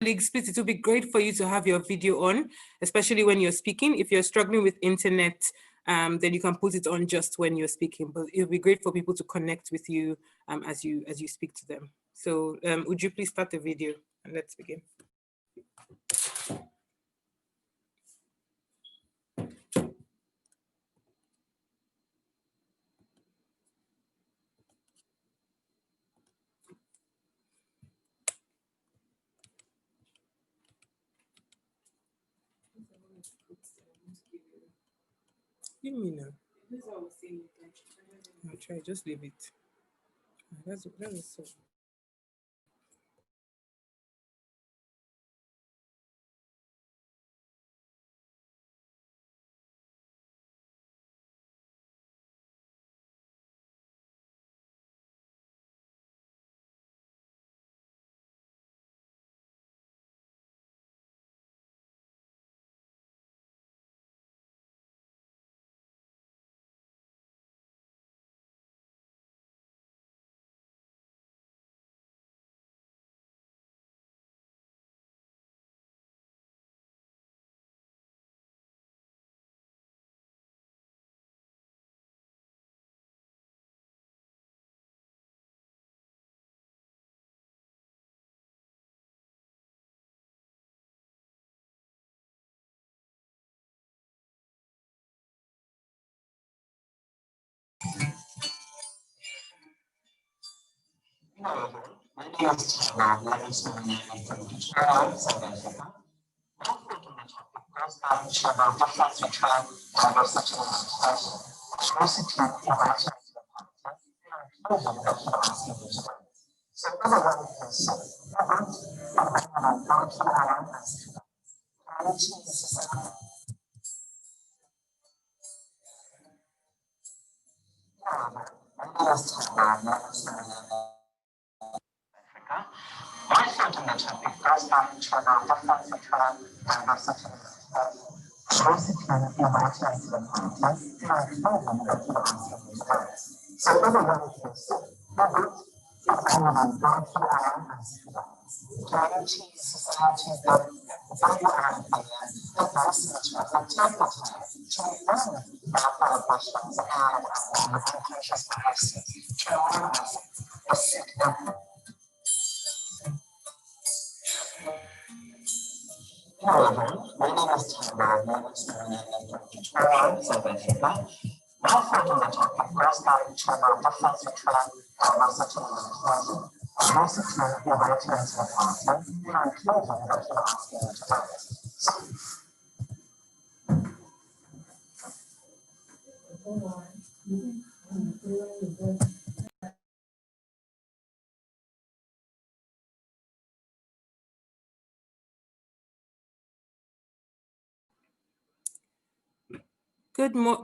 Colleagues, please, it will be great for you to have your video on, especially when you're speaking. If you're struggling with internet, then you can put it on just when you're speaking, but it'll be great for people to connect with you as you speak to them. So would you please start the video and let's begin. Give me now. I'll try, just leave it. That's so.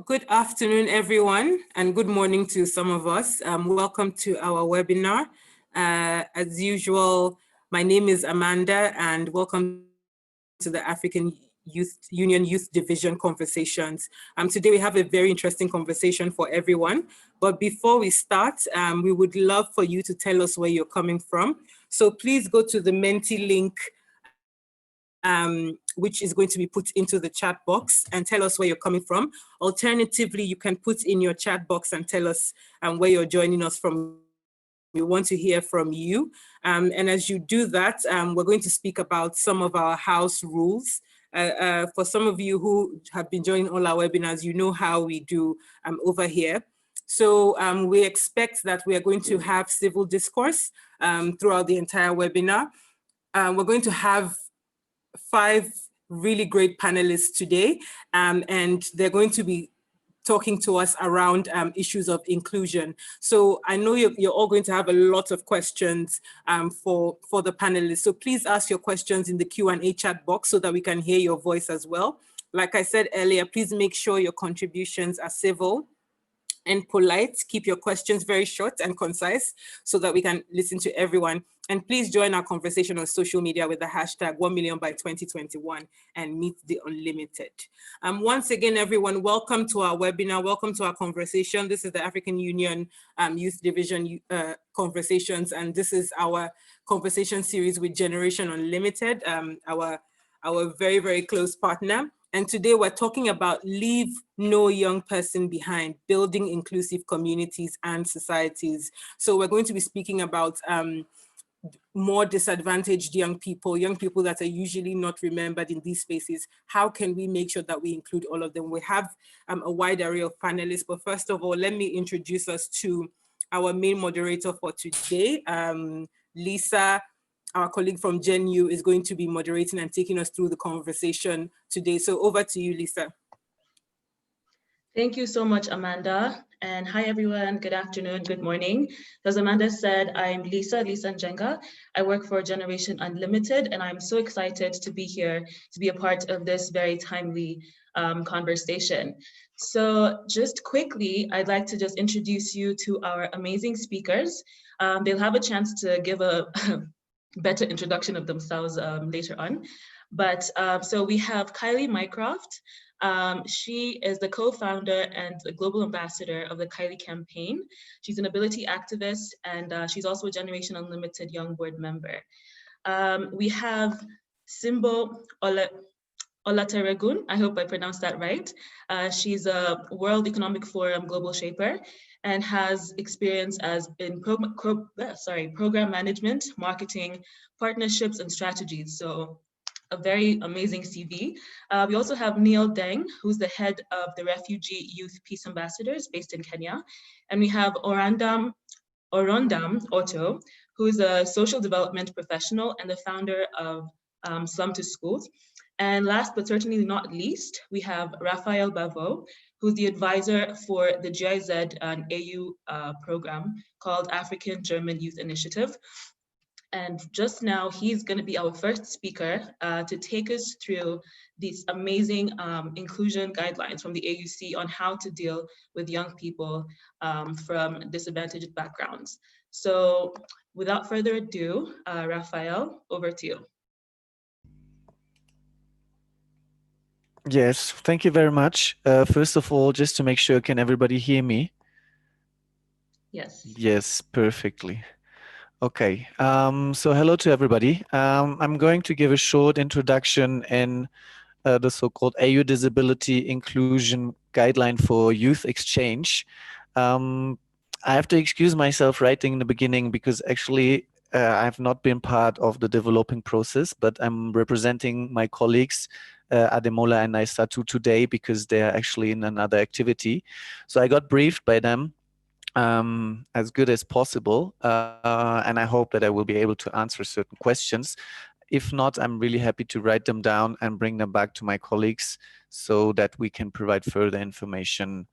Good afternoon, everyone, and good morning to some of us. Welcome to our webinar. As usual, my name is Amanda, and welcome to the African Union Youth Division Conversations. Today we have a very interesting conversation for everyone. But before we start, we would love for you to tell us where you're coming from. So please go to the Menti link, which is going to be put into the chat box, and tell us where you're coming from. Alternatively, you can put in your chat box and tell us where you're joining us from. We want to hear from you. And as you do that, we're going to speak about some of our house rules. For some of you who have been joining all our webinars, you know how we do over here. So we expect that we are going to have civil discourse throughout the entire webinar. We're going to have 5 really great panelists today, and they're going to be talking to us around issues of inclusion. So I know you're all going to have a lot of questions for the panelists. So please ask your questions in the Q&A chat box so that we can hear your voice as well. Like I said earlier, please make sure your contributions are civil. and polite. Keep your questions very short and concise so that we can listen to everyone. And please join our conversation on social media with the hashtag 1 million by 2021 and meet the unlimited. Once again, everyone, welcome to our webinar. Welcome to our conversation. This is the African Union Youth Division Conversations, and this is our conversation series with Generation Unlimited, our very, very close partner. And today we're talking about Leave No Young Person Behind, building inclusive communities and societies. So we're going to be speaking about more disadvantaged young people that are usually not remembered in these spaces. How can we make sure that we include all of them? We have a wide array of panelists, but first of all, let me introduce us to our main moderator for today. Lisa, our colleague from GenU, is going to be moderating and taking us through the conversation today. So over to you, Lisa. Thank you so much, Amanda. And hi, everyone. Good afternoon, good morning. As Amanda said, I'm Lisa Njenga. I work for Generation Unlimited, and I'm so excited to be here to be a part of this very timely conversation. So just quickly, I'd like to just introduce you to our amazing speakers. They'll have a chance to give a better introduction of themselves later on. But so we have Kylie Mycroft. She is the co-founder and the global ambassador of the Kylie campaign. She's an ability activist, and she's also a Generation Unlimited Young Board member. We have Simbo Olateregun, I hope I pronounced that right. She's a World Economic Forum Global Shaper and has experience in program management, marketing, partnerships, and strategies. So a very amazing CV. We also have Neil Deng, who's the head of the Refugee Youth Peace Ambassadors based in Kenya. And we have Orondam Otto, who's a social development professional and the founder of Slum to Schools. And last but certainly not least, we have Raphael Bavo, who's the advisor for the GIZ and AU program called African German Youth Initiative. And just now, he's going to be our first speaker to take us through these amazing inclusion guidelines from the AUC on how to deal with young people from disadvantaged backgrounds. So without further ado, Raphael, over to you. Yes, thank you very much. First of all, just to make sure, can everybody hear me? Yes. Yes, perfectly. Okay, so hello to everybody. I'm going to give a short introduction in the so-called AU Disability Inclusion Guideline for Youth Exchange. I have to excuse myself right in the beginning because actually I have not been part of the developing process, but I'm representing my colleagues Ademola and Naisatu today because they are actually in another activity. So I got briefed by them as good as possible, and I hope that I will be able to answer certain questions. If not, I'm really happy to write them down and bring them back to my colleagues so that we can provide further information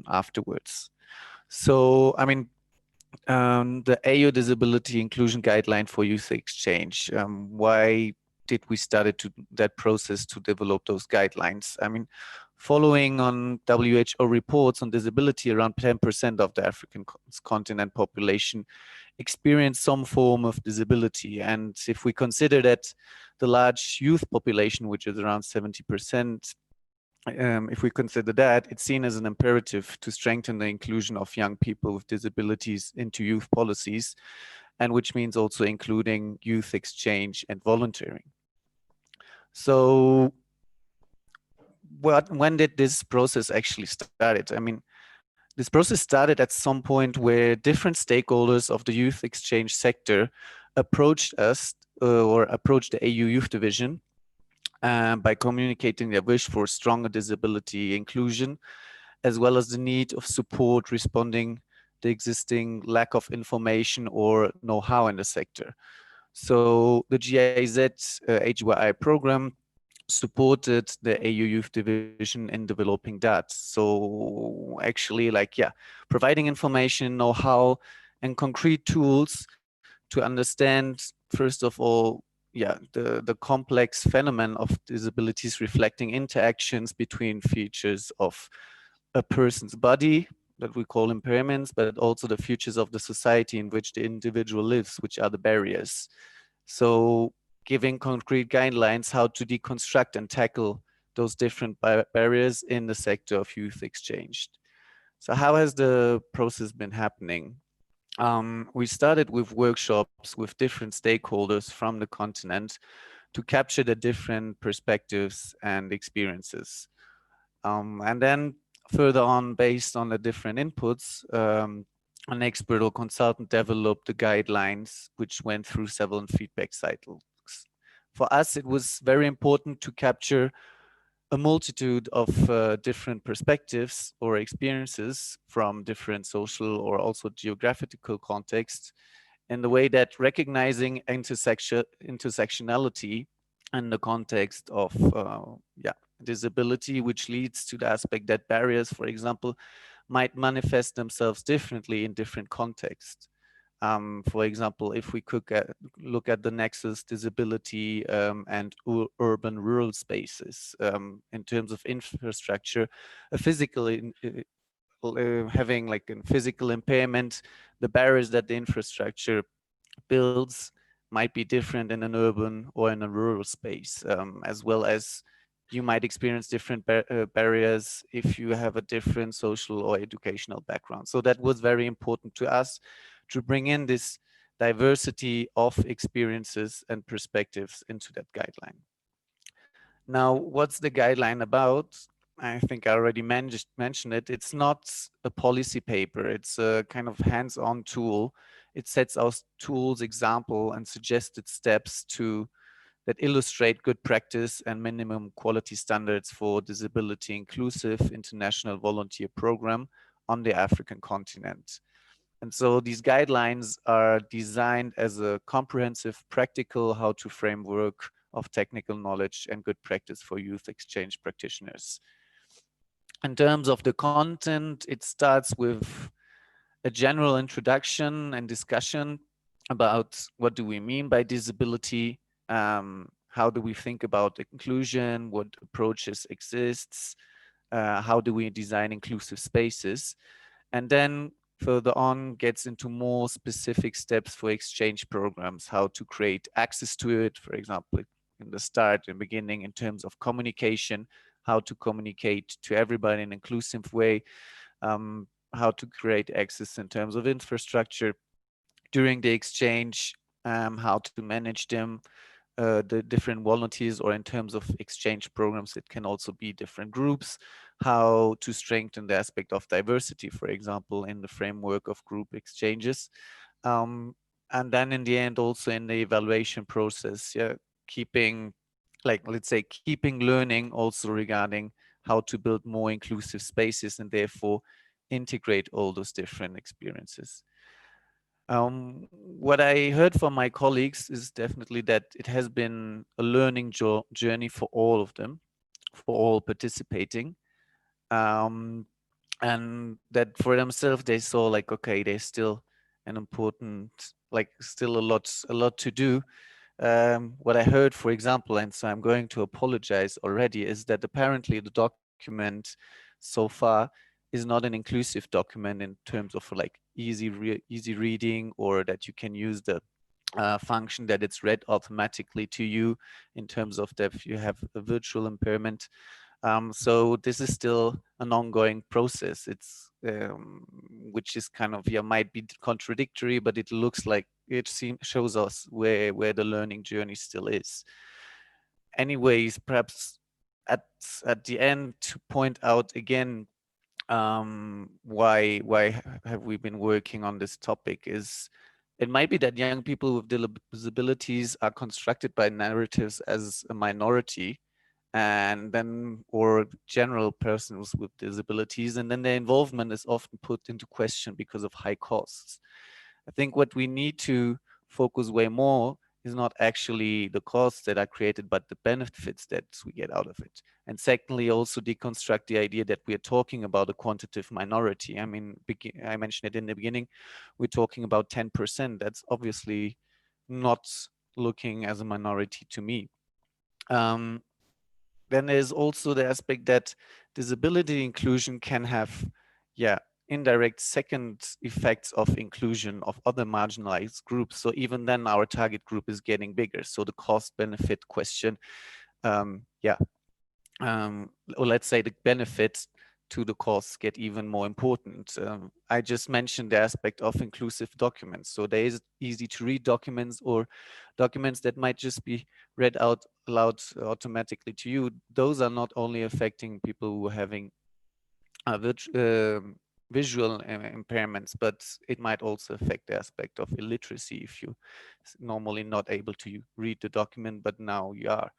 afterwards. So, I mean, the AU Disability Inclusion Guideline for Youth Exchange, why did we start that process to develop those guidelines? I mean, following on WHO reports on disability, around 10% of the African continent population experience some form of disability. And if we consider that the large youth population, which is around 70%, if we consider that, it's seen as an imperative to strengthen the inclusion of young people with disabilities into youth policies, and which means also including youth exchange and volunteering. So when did this process actually start? I mean, this process started at some point where different stakeholders of the youth exchange sector approached us or approached the AU Youth Division by communicating their wish for stronger disability inclusion, as well as the need of support responding the existing lack of information or know-how in the sector. So the GIZ HYI program supported the AU Youth Division in developing that. So actually, like, yeah, providing information, know-how, and concrete tools to understand, first of all, yeah, the complex phenomenon of disabilities reflecting interactions between features of a person's body, that we call impairments, but also the futures of the society in which the individual lives, which are the barriers. So giving concrete guidelines how to deconstruct and tackle those different barriers in the sector of youth exchange. So how has the process been happening? We started with workshops with different stakeholders from the continent to capture the different perspectives and experiences. And then further on, based on the different inputs, an expert or consultant developed the guidelines, which went through several feedback cycles. For us, it was very important to capture a multitude of different perspectives or experiences from different social or also geographical contexts, in the way that recognizing intersectionality in the context of disability, which leads to the aspect that barriers, for example, might manifest themselves differently in different contexts. For example, if we could look at the nexus disability and urban rural spaces in terms of infrastructure, a physical having like a physical impairment, the barriers that the infrastructure builds might be different in an urban or in a rural space, as well as you might experience different barriers if you have a different social or educational background. So that was very important to us to bring in this diversity of experiences and perspectives into that guideline. Now, what's the guideline about? I think I already mentioned it. It's not a policy paper. It's a kind of hands-on tool. It sets out tools, example, and suggested steps that illustrate good practice and minimum quality standards for disability inclusive international volunteer program on the African continent. And so these guidelines are designed as a comprehensive practical how-to framework of technical knowledge and good practice for youth exchange practitioners. In terms of the content, it starts with a general introduction and discussion about what do we mean by disability, how do we think about inclusion, what approaches exists, how do we design inclusive spaces, and then further on gets into more specific steps for exchange programs, how to create access to it, for example, in the start and beginning in terms of communication, how to communicate to everybody in an inclusive way, how to create access in terms of infrastructure during the exchange, how to manage them, the different volunteers, or in terms of exchange programs, it can also be different groups, how to strengthen the aspect of diversity, for example, in the framework of group exchanges. And then in the end, also in the evaluation process, keeping, like, let's say, keeping learning also regarding how to build more inclusive spaces and therefore integrate all those different experiences. What I heard from my colleagues is definitely that it has been a learning journey for all of them, for all participating. And that for themselves, they saw like, okay, there's still an important, like still a lot to do. What I heard, for example, and so I'm going to apologize already, is that apparently the document so far is not an inclusive document in terms of like easy reading, or that you can use the function that it's read automatically to you in terms of that if you have a virtual impairment. So this is still an ongoing process. It's which is kind of, might be contradictory, but it looks like it shows us where the learning journey still is. Anyways, perhaps at the end to point out again why have we been working on this topic is it might be that young people with disabilities are constructed by narratives as a minority, and then, or general persons with disabilities, and then their involvement is often put into question because of high costs. I think what we need to focus way more is not actually the costs that are created, but the benefits that we get out of it. And secondly, also deconstruct the idea that we are talking about a quantitative minority. I mean, I mentioned it in the beginning, we're talking about 10%. That's obviously not looking as a minority to me. Then there's also the aspect that disability inclusion can have, indirect second effects of inclusion of other marginalized groups. So even then our target group is getting bigger. So the cost benefit question, yeah, or let's say the benefits to the costs get even more important. I just mentioned the aspect of inclusive documents. So there is easy to read documents or documents that might just be read out loud automatically to you. Those are not only affecting people who are having visual impairments, but it might also affect the aspect of illiteracy if you normally not able to read the document, but now you are.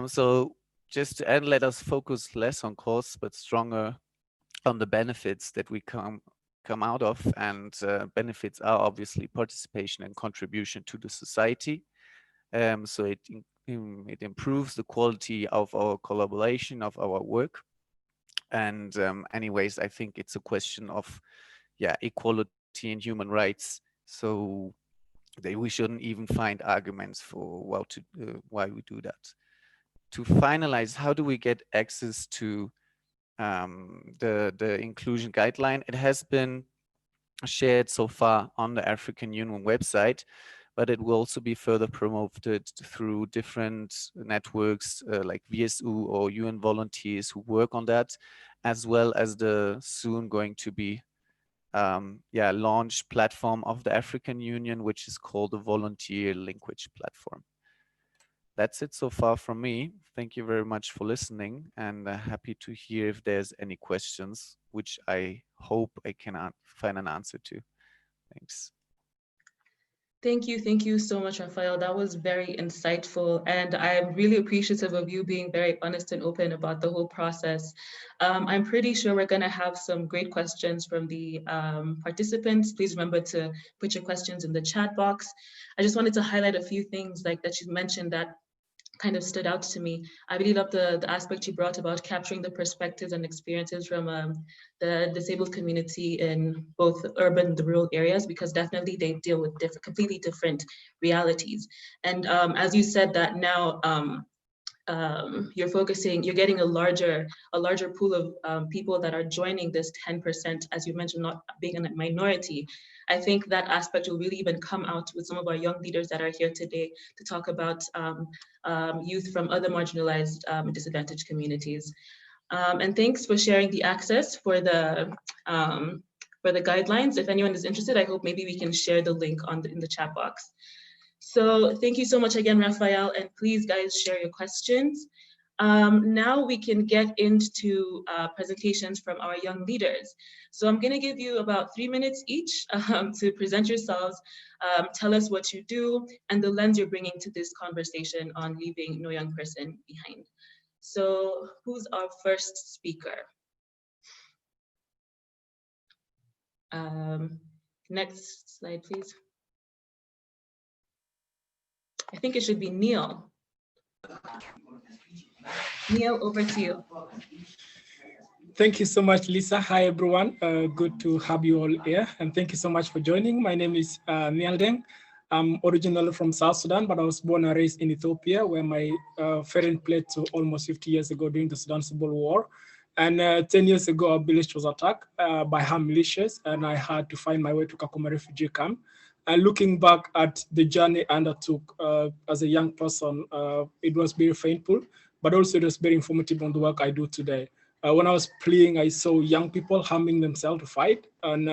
So just to end, let us focus less on costs, but stronger on the benefits that we come out of. And benefits are obviously participation and contribution to the society. So it improves the quality of our collaboration, of our work. And anyways, I think it's a question of, yeah, equality and human rights. So we shouldn't even find arguments for why we do that. To finalize, how do we get access to the inclusion guideline? It has been shared so far on the African Union website, but it will also be further promoted through different networks like VSU or UN volunteers who work on that, as well as the soon going to be launched platform of the African Union, which is called the Volunteer Language Platform. That's it so far from me. Thank you very much for listening, and happy to hear if there's any questions, which I hope I can find an answer to. Thanks. Thank you so much, Raphael. That was very insightful, and I'm really appreciative of you being very honest and open about the whole process. I'm pretty sure we're going to have some great questions from the participants. Please remember to put your questions in the chat box. I just wanted to highlight a few things like that you mentioned that kind of stood out to me. I really love the aspect you brought about capturing the perspectives and experiences from the disabled community in both urban and the rural areas, because definitely they deal with completely different realities. And as you said that now, you're getting a larger pool of people that are joining this 10%, as you mentioned, not being a minority. I think that aspect will really even come out with some of our young leaders that are here today to talk about youth from other marginalized disadvantaged communities. And thanks for sharing the access for the guidelines. If anyone is interested, I hope maybe we can share the link in the chat box. So thank you so much again, Raphael, and please guys share your questions. Now we can get into presentations from our young leaders. So I'm gonna give you about 3 minutes each to present yourselves, tell us what you do, and the lens you're bringing to this conversation on leaving no young person behind. So who's our first speaker? Next slide, please. I think it should be Neil. Neil, over to you. Thank you so much, Lisa. Hi, everyone. Good to have you all here. And thank you so much for joining. My name is Neil Deng. I'm originally from South Sudan, but I was born and raised in Ethiopia, where my parents fled to almost 50 years ago during the Sudan Civil War. And 10 years ago, our village was attacked by armed militias, and I had to find my way to Kakuma refugee camp. And looking back at the journey I undertook as a young person, it was very painful, but also it was very informative on the work I do today. When I was playing, I saw young people harming themselves to fight, and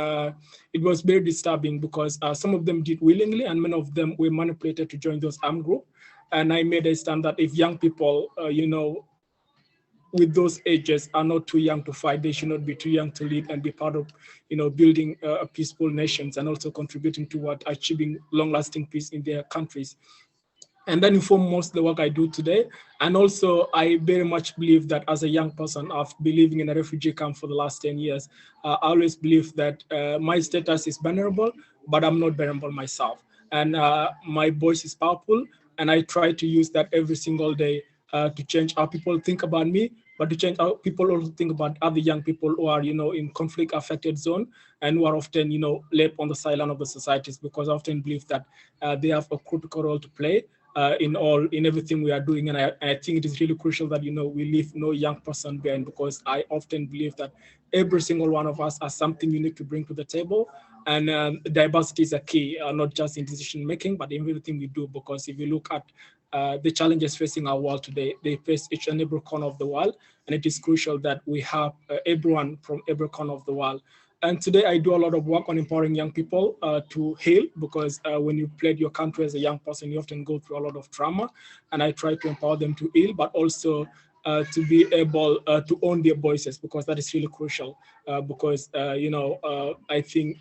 it was very disturbing because some of them did willingly, and many of them were manipulated to join those armed groups. And I made a stand that if young people, with those ages are not too young to fight, they should not be too young to lead and be part of, building a peaceful nations and also contributing toward achieving long-lasting peace in their countries. And that informs most of the work I do today. And also, I very much believe that as a young person, I've been living in a refugee camp for the last 10 years. I always believe that my status is vulnerable, but I'm not vulnerable myself. And my voice is powerful, and I try to use that every single day to change how people think about me, but to change how people also think about other young people who are, in conflict-affected zone and who are often, left on the sideline of the societies, because I often believe that they have a critical role to play. in everything we are doing. And I think it is really crucial that, we leave no young person behind, because I often believe that every single one of us has something unique to bring to the table. And diversity is a key, not just in decision making, but in everything we do. Because if you look at the challenges facing our world today, they face each and every corner of the world. And it is crucial that we have everyone from every corner of the world. And today I do a lot of work on empowering young people to heal, because when you played your country as a young person, you often go through a lot of trauma. And I try to empower them to heal, but also to be able to own their voices, because that is really crucial. Because, I think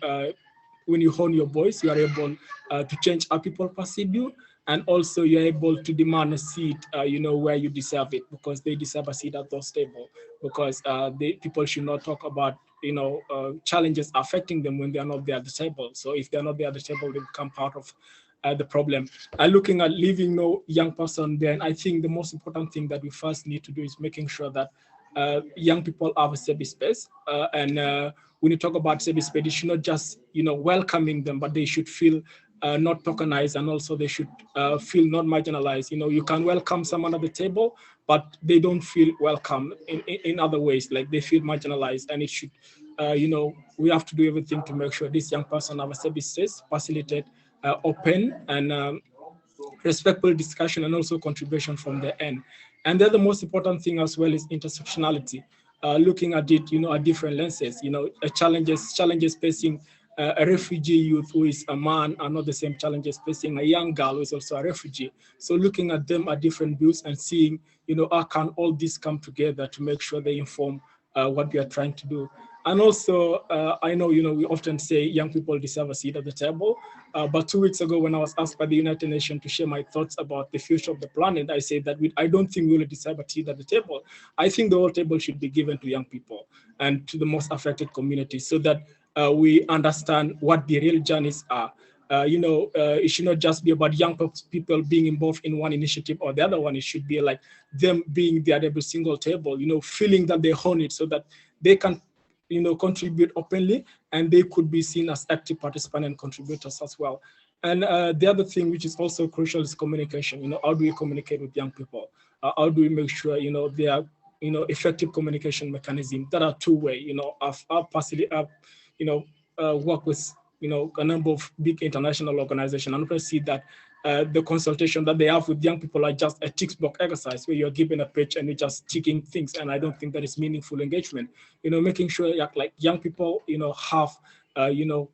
when you own your voice, you are able to change how people perceive you. And also you're able to demand a seat, where you deserve it, because they deserve a seat at those tables. Because people should not talk about, challenges affecting them when they are not there at the table. So if they're not there at the table, they become part of the problem. Looking at leaving no young person there, and I think the most important thing that we first need to do is making sure that young people have a safe space. And when you talk about safe space, it should not just, welcoming them, but they should feel not tokenized, and also they should feel not marginalized. You can welcome someone at the table, but they don't feel welcome in other ways, like they feel marginalized. And it should, we have to do everything to make sure this young person have a safe space, facilitate open and respectful discussion, and also contribution from the end. And then the most important thing as well is intersectionality, looking at it, at different lenses. Challenges facing a refugee youth who is a man are not the same challenges facing a young girl who is also a refugee. So looking at them at different views and seeing, how can all this come together to make sure they inform what we are trying to do. And also, I know, we often say young people deserve a seat at the table. But 2 weeks ago, when I was asked by the United Nations to share my thoughts about the future of the planet, I said that I don't think we will deserve a seat at the table. I think the whole table should be given to young people and to the most affected communities, so that we understand what the real journeys are. It should not just be about young people being involved in one initiative or the other one. It should be like them being there at every single table, feeling that they own it, so that they can contribute openly, and they could be seen as active participants and contributors as well. And the other thing which is also crucial is communication. How do we communicate with young people? How do we make sure, they are, effective communication mechanisms that are two-way? I've personally, work with, a number of big international organizations, and I see that the consultation that they have with young people are just a tick box exercise where you're given a pitch and you're just ticking things. And I don't think that is meaningful engagement. Making sure that, like, young people, have, an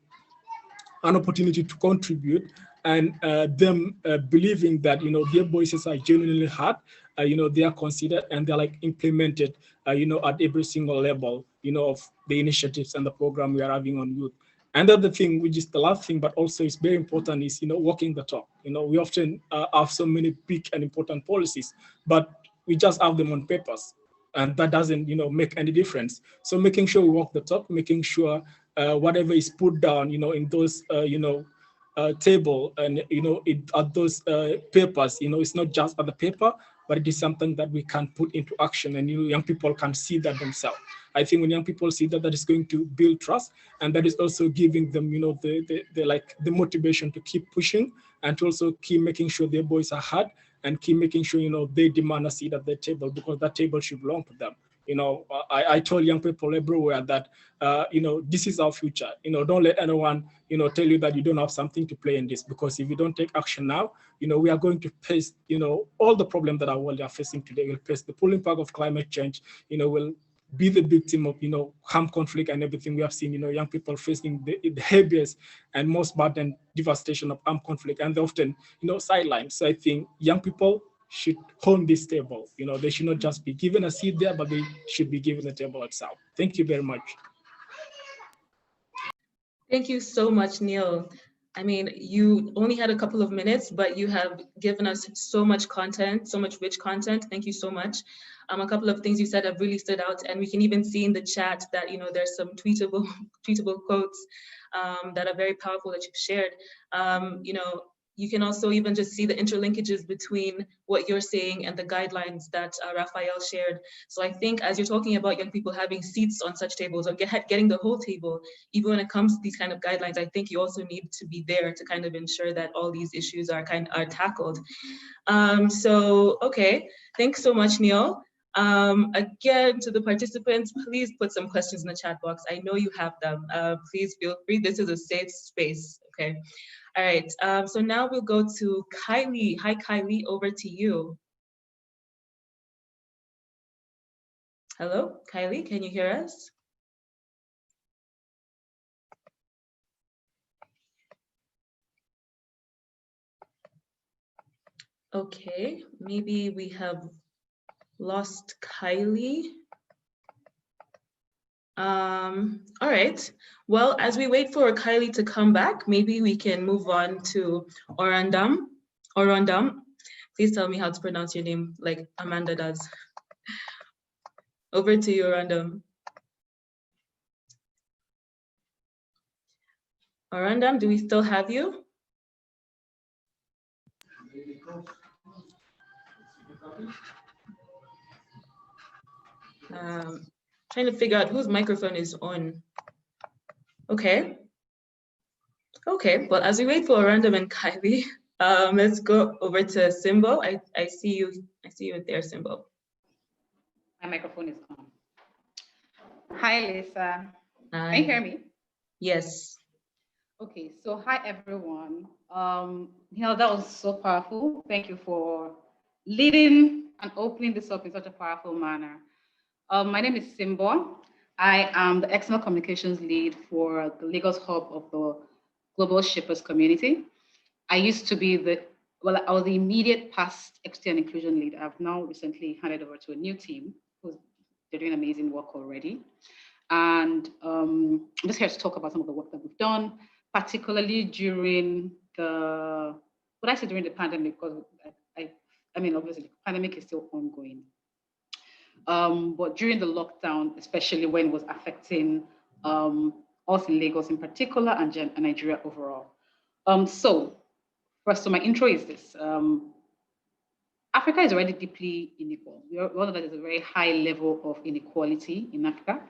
opportunity to contribute, and them believing that, their voices are genuinely heard, they are considered, and they're like implemented, at every single level, of the initiatives and the program we are having on youth. And the other thing, which is the last thing, but also is very important, is, walking the talk. We often have so many big and important policies, but we just have them on papers, and that doesn't, make any difference. So making sure we walk the talk, making sure whatever is put down, in those, table, and at those papers, it's not just at the paper, but it is something that we can put into action, and young people can see that themselves. I think when young people see that, that is going to build trust, and that is also giving them, the motivation to keep pushing, and to also keep making sure their voices are heard, and keep making sure, they demand a seat at the table, because that table should belong to them. I told young people everywhere that, this is our future. Don't let anyone, tell you that you don't have something to play in this, because if you don't take action now, we are going to face, all the problems that our world are facing today. We'll face the full impact of climate change, will be the victim of, harm, conflict, and everything we have seen, young people facing the heaviest and most burden devastation of armed conflict, and they're often, sidelined. So I think young people should own this table. They should not just be given a seat there, but they should be given the table itself. Thank you very much. Thank you so much, Neil. I mean, you only had a couple of minutes, but you have given us so much content, so much rich content. Thank you so much. A couple of things you said have really stood out, and we can even see in the chat that, there's some tweetable quotes that are very powerful that you've shared. you can also even just see the interlinkages between what you're saying and the guidelines that Raphael shared. So I think as you're talking about young people having seats on such tables or getting the whole table, even when it comes to these kind of guidelines, I think you also need to be there to kind of ensure that all these issues are tackled. Okay, thanks so much, Neil. Again, to the participants, please put some questions in the chat box. I know you have them. Please feel free. This is a safe space, okay? All right, so now we'll go to Kylie. Hi, Kylie, over to you. Hello, Kylie, can you hear us? Okay, maybe we have lost Kylie. All right, well, as we wait for Kylie to come back, maybe we can move on to Orandam. Orandam, please tell me how to pronounce your name like Amanda does. Over to you, Orandam. Orandam, do we still have you? Trying to figure out whose microphone is on. Okay. Okay, well, as we wait for Orandam and Kylie, let's go over to Simbo. I see you there, Simbo. My microphone is on. Hi, Lisa. Hi. Can you hear me? Yes. Okay, so hi, everyone. That was so powerful. Thank you for leading and opening this up in such a powerful manner. My name is Simbo. I am the external communications lead for the Lagos hub of the Global Shapers community. I used to be I was the immediate past equity and inclusion lead. I've now recently handed over to a new team they're doing amazing work already. And I'm just here to talk about some of the work that we've done, particularly during the pandemic, because I mean, obviously the pandemic is still ongoing. But during the lockdown, especially when it was affecting us in Lagos in particular and Nigeria overall. So my intro is this. Africa is already deeply unequal. We all know that there's a very high level of inequality in Africa.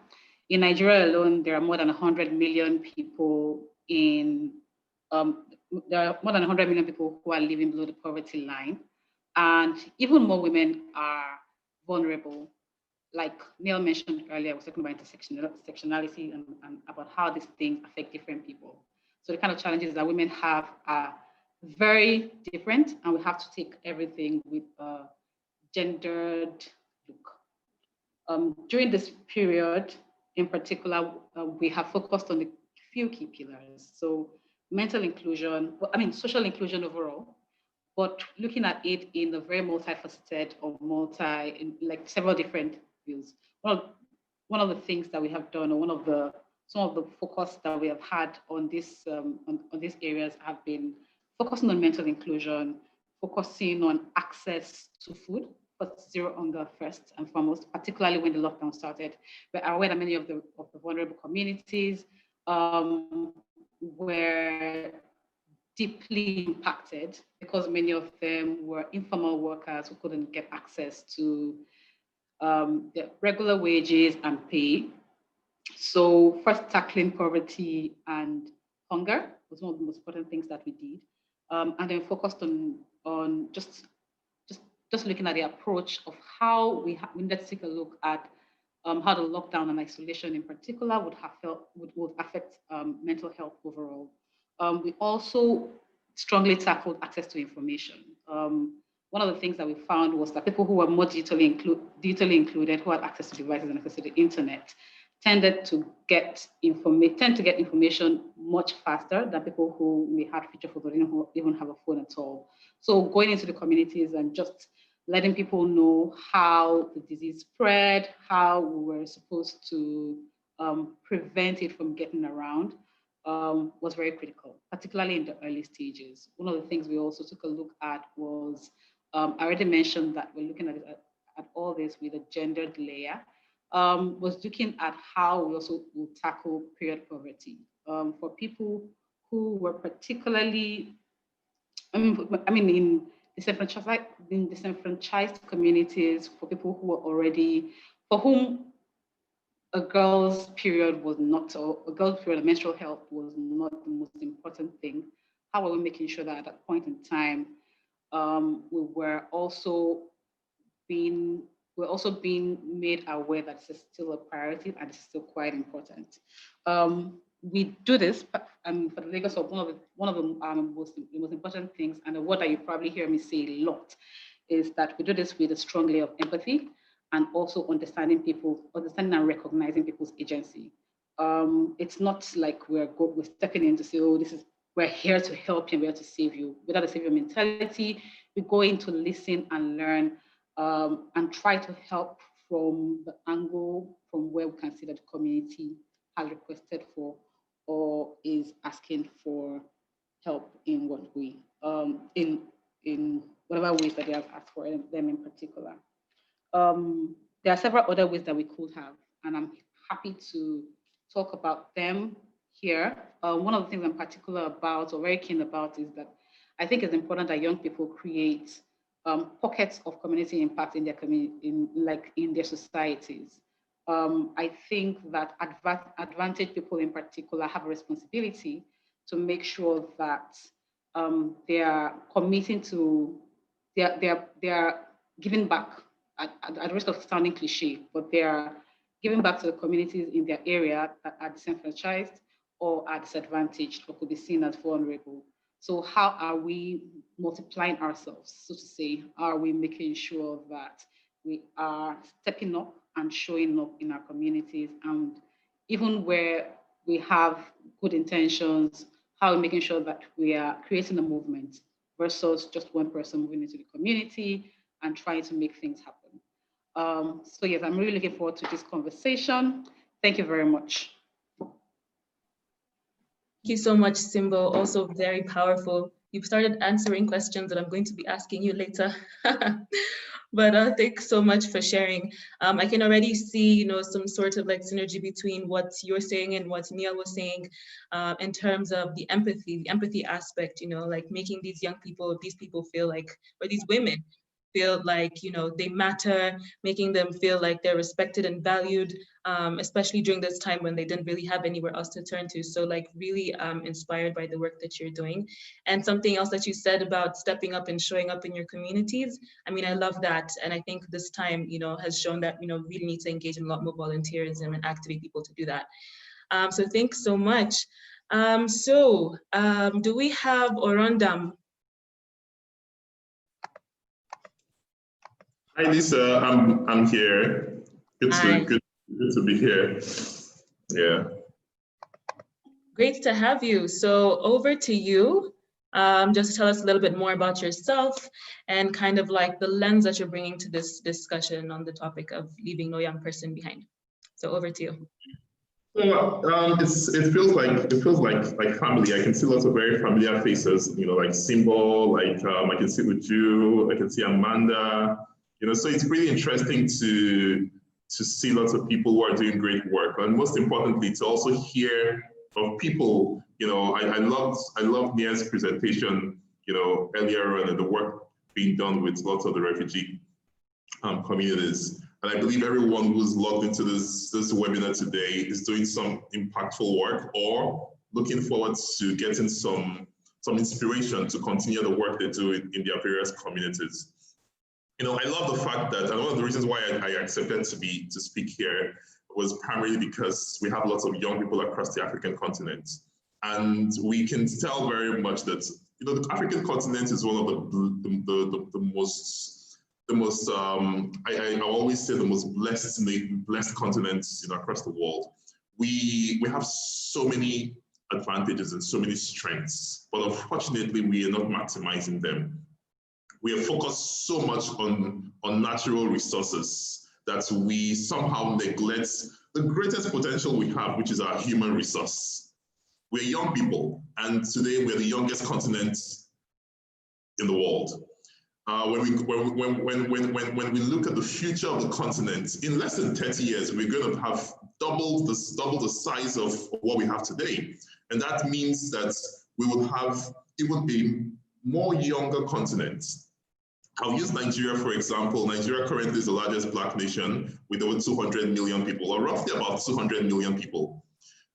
In Nigeria alone, there are more than 100 million people there are more than 100 million people who are living below the poverty line. And even more women are vulnerable. Like Neil mentioned earlier, I was talking about intersectionality and about how these things affect different people. So the kind of challenges that women have are very different, and we have to take everything with a gendered look. During this period, in particular, we have focused on a few key pillars. So mental inclusion, social inclusion overall, but looking at it in a very multifaceted or like several different views. One of the things that we have done, or some of the focus that we have had on this on these areas have been focusing on mental inclusion, focusing on access to food, but zero hunger first and foremost, particularly when the lockdown started. We're aware that many of the vulnerable communities were deeply impacted because many of them were informal workers who couldn't get access to the regular wages and pay. So first, tackling poverty and hunger was one of the most important things that we did. And then focused on just looking at the approach of how we needed to take a look at how the lockdown and isolation in particular would affect mental health overall. We also strongly tackled access to information. One of the things that we found was that people who were more digitally included, who had access to devices and access to the internet, tend to get information much faster than people who may have feature phones or didn't even have a phone at all. So going into the communities and just letting people know how the disease spread, how we were supposed to prevent it from getting around was very critical, particularly in the early stages. One of the things we also took a look at was, I already mentioned that we're looking at all this with a gendered layer. Was looking at how we also will tackle period poverty for people who were particularly, in disenfranchised communities, for people who are already, for whom a girl's period was not, or a girl's period of menstrual health was not the most important thing. How are we making sure that at that point in time, we were also being made aware that this is still a priority and it's still quite important. We do this for the Lagos of one of the most important things, and the word that you probably hear me say a lot is that we do this with a strong layer of empathy and also understanding and recognizing people's agency. It's not like we're stepping in to say, oh, we're here to help you, we're here to save you. Without a savior mentality, we go in to listen and learn and try to help from the angle from where we can see that the community has requested for or is asking for help in what way, in whatever ways that they have asked for them in particular. There are several other ways that we could have, and I'm happy to talk about them here. One of the things I'm particular about or very keen about is that I think it's important that young people create pockets of community impact in their in their societies. I think that advantaged people in particular have a responsibility to make sure that they are committing to, they are giving back at risk of sounding cliche, but they are giving back to the communities in their area that are disenfranchised or are disadvantaged or could be seen as vulnerable. So how are we multiplying ourselves, so to say? Are we making sure that we are stepping up and showing up in our communities? And even where we have good intentions, how are we making sure that we are creating a movement versus just one person moving into the community and trying to make things happen? So yes, I'm really looking forward to this conversation. Thank you very much. Thank you so much, Simbo. Also very powerful. You've started answering questions that I'm going to be asking you later. But thanks so much for sharing. I can already see, some sort of like synergy between what you're saying and what Neil was saying in terms of the empathy aspect, like making these young people, these people feel like, or these women feel like, they matter, making them feel like they're respected and valued, especially during this time when they didn't really have anywhere else to turn to. So like really inspired by the work that you're doing. And something else that you said about stepping up and showing up in your communities, I mean, I love that. And I think this time, has shown that, really need to engage in a lot more volunteerism and activate people to do that. So thanks so much. Do we have Orondam? Hi, Lisa. I'm here. Good to be here. Yeah. Great to have you. So over to you. Just to tell us a little bit more about yourself and kind of like the lens that you're bringing to this discussion on the topic of leaving no young person behind. So over to you. So it feels like family. I can see lots of very familiar faces. Like Simbo. Like I can see Uju. I can see Amanda. So it's really interesting to see lots of people who are doing great work, and most importantly, to also hear of people. I loved Nia's presentation, earlier on, and the work being done with lots of the refugee communities. And I believe everyone who's logged into this webinar today is doing some impactful work or looking forward to getting some inspiration to continue the work they do in their various communities. I love the fact that, and one of the reasons why I accepted to speak here was primarily because we have lots of young people across the African continent. And we can tell very much that, the African continent is one of the most, I always say the most blessed continents, across the world. We have so many advantages and so many strengths, but unfortunately, we are not maximizing them. We are focused so much on natural resources that we somehow neglect the greatest potential we have, which is our human resource. We're young people, and today we're the youngest continent in the world. When we look at the future of the continent, in less than 30 years, we're going to have double the size of what we have today. And that means that we will have even a more younger continent. I'll use Nigeria, for example. Nigeria currently is the largest Black nation with over 200 million people, or roughly about 200 million people.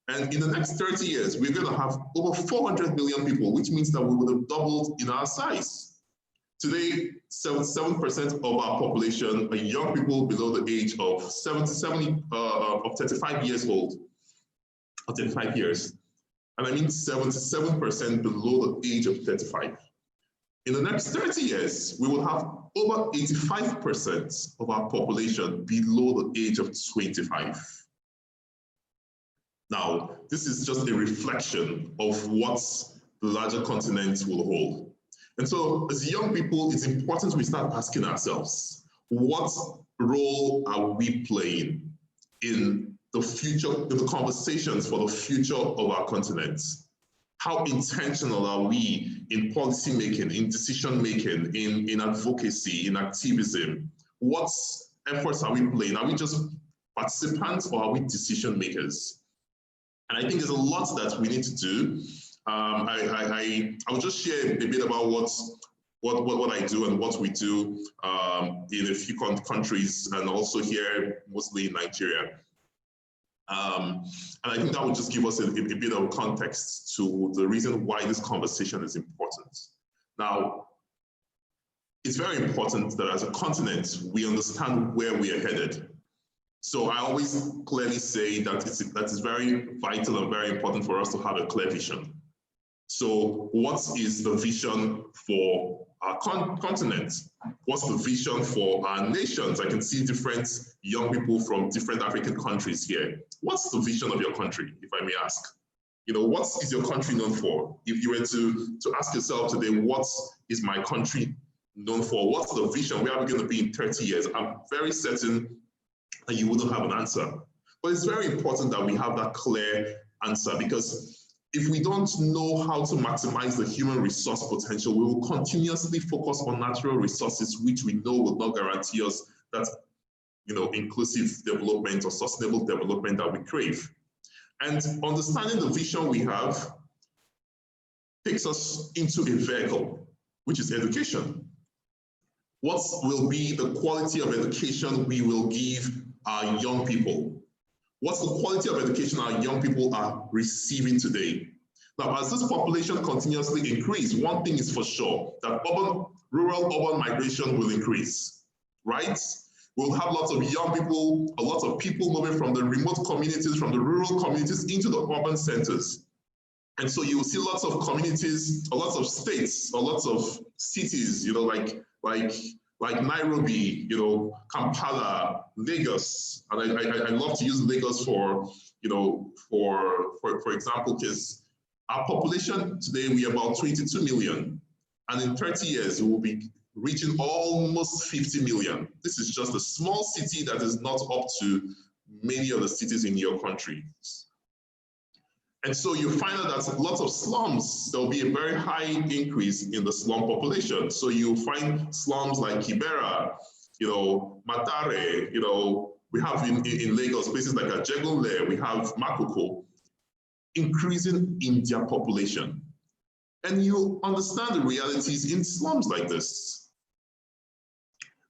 And in the next 30 years, we're going to have over 400 million people, which means that we would have doubled in our size. Today, 77% of our population are young people below the age of 35 years old, or 35 years. And I mean 77% below the age of 35. In the next 30 years, we will have over 85% of our population below the age of 25. Now, this is just a reflection of what the larger continent will hold. And so as young people, it's important we start asking ourselves, what role are we playing in the future, in the conversations for the future of our continent? How intentional are we in policy making, in decision making, in advocacy, in activism? What efforts are we playing? Are we just participants or are we decision makers? And I think there's a lot that we need to do. I'll just share a bit about what I do and what we do in a few countries, and also here, mostly in Nigeria. And I think that would just give us a bit of context to the reason why this conversation is important. Now, it's very important that as a continent, we understand where we are headed. So I always clearly say that it's very vital and very important for us to have a clear vision. So what is the vision for our continent? What's the vision for our nations? I can see different young people from different African countries here. What's the vision of your country, if I may ask? You know, what is your country known for? If you were to ask yourself today, what is my country known for? What's the vision? Where are we going to be in 30 years? I'm very certain that you wouldn't have an answer. But it's very important that we have that clear answer, because if we don't know how to maximize the human resource potential, we will continuously focus on natural resources, which we know will not guarantee us that, you know, inclusive development or sustainable development that we crave. And understanding the vision we have takes us into a vehicle, which is education. What will be the quality of education we will give our young people? What's the quality of education our young people are receiving today? Now, as this population continuously increases, one thing is for sure, that rural-urban migration will increase, right? We'll have lots of young people, a lot of people moving from the remote communities, from the rural communities into the urban centers. And so you will see lots of communities, lots of states, or lots of cities, you know, like Nairobi, you know, Kampala, Lagos. And I love to use Lagos for, you know, for example, because our population today, we are about 22 million. And in 30 years, we will be reaching almost 50 million. This is just a small city that is not up to many of the cities in your country. And so you find out that lots of slums, there'll be a very high increase in the slum population. So you find slums like Kibera, you know, Matare, you know, we have in Lagos, places like Ajegunle, we have Makoko, increasing in their population. And you understand the realities in slums like this.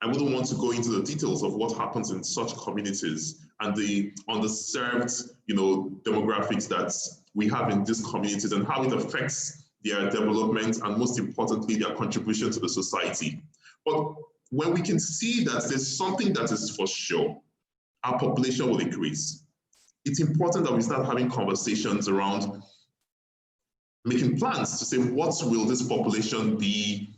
I wouldn't want to go into the details of what happens in such communities and the underserved, you know, demographics that we have in these communities and how it affects their development and, most importantly, their contribution to the society. But when we can see that there's something that is for sure, our population will increase. It's important that we start having conversations around making plans to say, what will this population be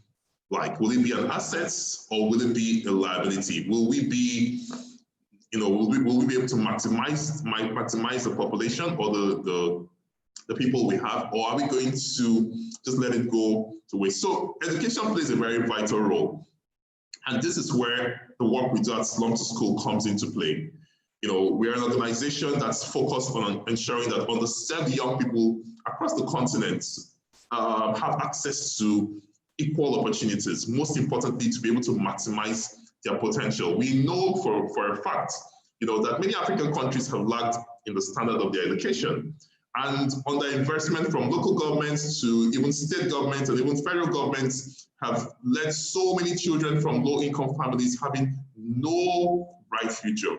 like? Will it be an asset or will it be a liability? Will we be, you know, will we be able to maximize the population or the people we have, or are we going to just let it go to waste? So education plays a very vital role. And this is where the work we do at Slum to School comes into play. You know, we're an organization that's focused on ensuring that underserved young people across the continent have access to equal opportunities, most importantly, to be able to maximize their potential. We know for a fact, you know, that many African countries have lagged in the standard of their education. And under investment from local governments to even state governments and even federal governments have led so many children from low-income families having no bright future.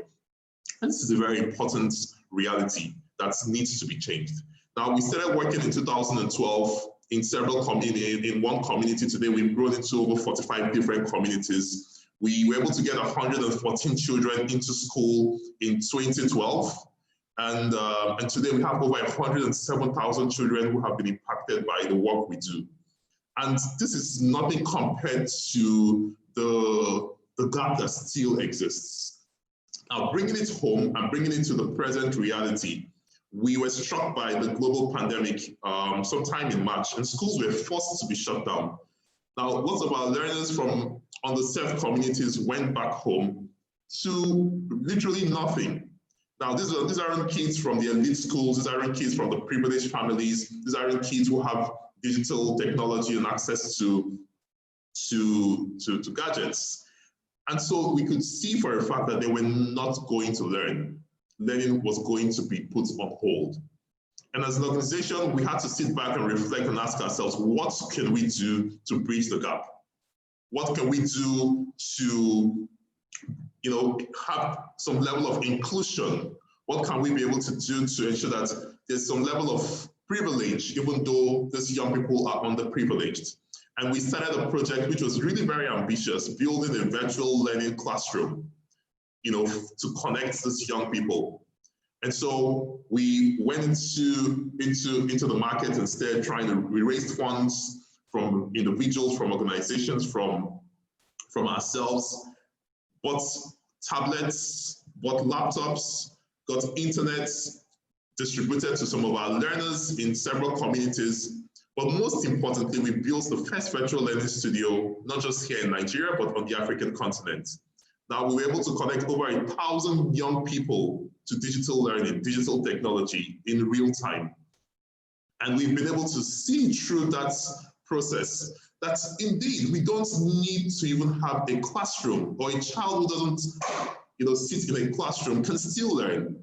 And this is a very important reality that needs to be changed. Now, we started working in 2012 in several communities. In one community today, we've grown into over 45 different communities. We were able to get 114 children into school in 2012. And today we have over 107,000 children who have been impacted by the work we do. And this is nothing compared to the gap that still exists. Now, bringing it home and bringing it to the present reality, we were struck by the global pandemic sometime in March, and schools were forced to be shut down. Now, lots of our learners from underserved communities went back home to literally nothing. Now, these aren't kids from the elite schools, these aren't kids from the privileged families, these aren't kids who have digital technology and access to gadgets. And so we could see for a fact that they were not going to learn. Learning was going to be put on hold. And as an organization, we had to sit back and reflect and ask ourselves, what can we do to bridge the gap? What can we do to have some level of inclusion? What can we be able to do to ensure that there's some level of privilege, even though these young people are underprivileged? And we started a project which was really very ambitious, building a virtual learning classroom, to connect these young people. And so we went into the market and started trying to raise funds from individuals, from organizations, from ourselves, bought tablets, bought laptops, got internet distributed to some of our learners in several communities. But most importantly, we built the first virtual learning studio, not just here in Nigeria, but on the African continent. Now, we were able to connect over 1,000 young people to digital learning, digital technology in real time. And we've been able to see through that process that indeed, we don't need to even have a classroom, or a child who doesn't sit in a classroom can still learn.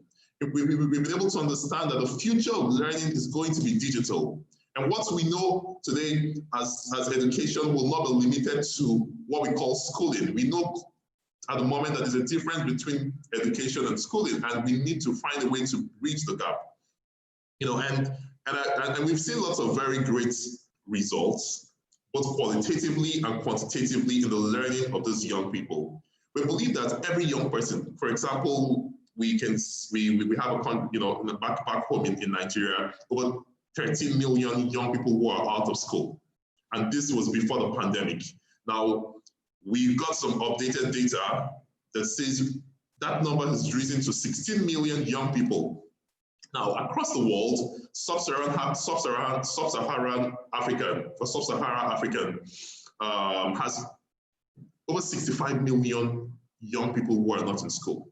We've been able to understand that the future of learning is going to be digital. And what we know today as education will not be limited to what we call schooling. We know at the moment that there's a difference between education and schooling, and we need to find a way to bridge the gap. And we've seen lots of very great results, both qualitatively and quantitatively, in the learning of these young people. We believe that every young person, for example, we have back home in Nigeria, over 13 million young people who are out of school. And this was before the pandemic. Now, we've got some updated data that says that number has risen to 16 million young people. Now, across the world, sub-Saharan African has over 65 million young people who are not in school.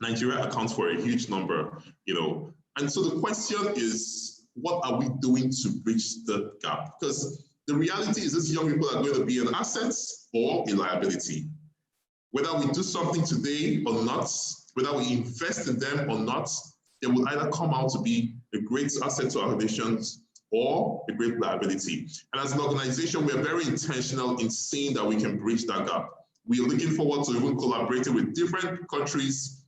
Nigeria accounts for a huge number, And so the question is, what are we doing to bridge the gap? Because the reality is these young people are going to be an asset or a liability. Whether we do something today or not, whether we invest in them or not, they will either come out to be a great asset to our nations or a great liability. And as an organization, we are very intentional in saying that we can bridge that gap. We are looking forward to even collaborating with different countries,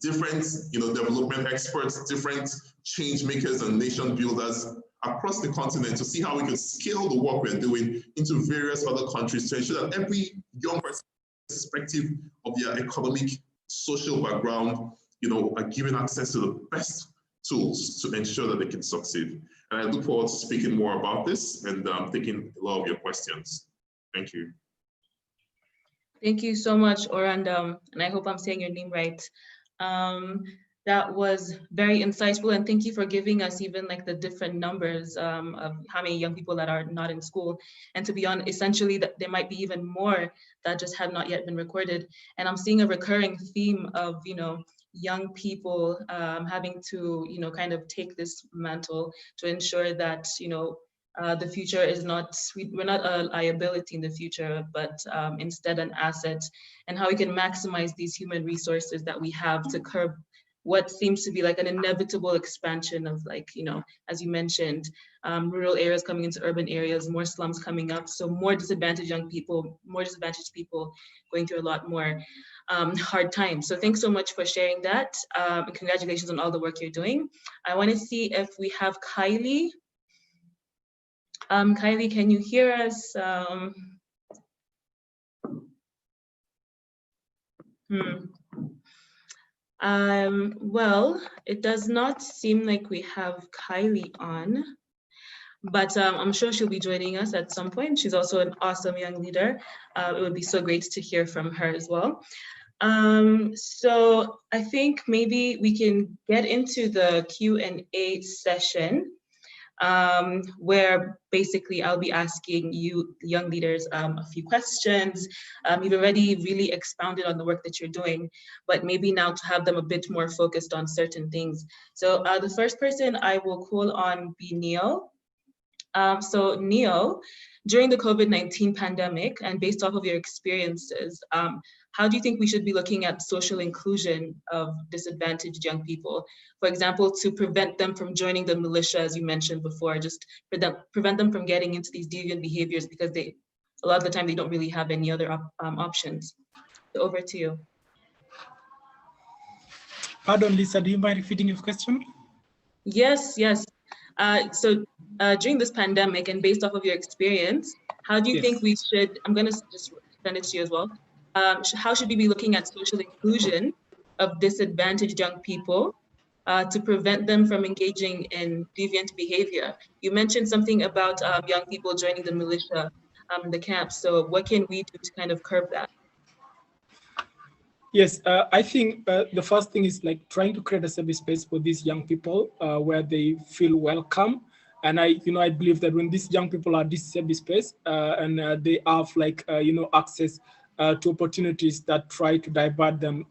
different development experts, different change makers and nation builders across the continent to see how we can scale the work we're doing into various other countries to ensure that every young person, irrespective of their economic, social background, are given access to the best tools to ensure that they can succeed. And I look forward to speaking more about this and taking a lot of your questions. Thank you. Thank you so much, Oranda, and I hope I'm saying your name right. That was very insightful, and thank you for giving us even like the different numbers of how many young people that are not in school. And to be honest, essentially that there might be even more that just have not yet been recorded. And I'm seeing a recurring theme of, young people having to, kind of take this mantle to ensure that, the future is not, we're not a liability in the future, but instead an asset, and how we can maximize these human resources that we have to curb what seems to be like an inevitable expansion of, like, you know, as you mentioned, rural areas coming into urban areas, more slums coming up, so more disadvantaged young people, more disadvantaged people going through a lot more hard times. So thanks so much for sharing that, and congratulations on all the work you're doing. I want to see if we have Kylie. Kylie, can you hear us? Well, it does not seem like we have Kylie on, but I'm sure she'll be joining us at some point. She's also an awesome young leader. It would be so great to hear from her as well. So I think maybe we can get into the Q&A session, where basically I'll be asking you, the young leaders, a few questions. You've already really expounded on the work that you're doing, but maybe now to have them a bit more focused on certain things. So the first person I will call on be Neil. So Neil, during the COVID-19 pandemic, and based off of your experiences, how do you think we should be looking at social inclusion of disadvantaged young people? For example, to prevent them from joining the militia, as you mentioned before, just prevent them from getting into these deviant behaviors, because a lot of the time they don't really have any other options. So over to you. Pardon, Lisa, do you mind repeating your question? Yes. So during this pandemic, and based off of your experience, how do you think we should, I'm going to just send it to you as well. How should we be looking at social inclusion of disadvantaged young people to prevent them from engaging in deviant behavior? You mentioned something about young people joining the militia, the camps. So what can we do to kind of curb that? Yes, I think the first thing is like trying to create a safe space for these young people where they feel welcome. And I believe that when these young people are this safe space and they have like, access to opportunities that try to divert them,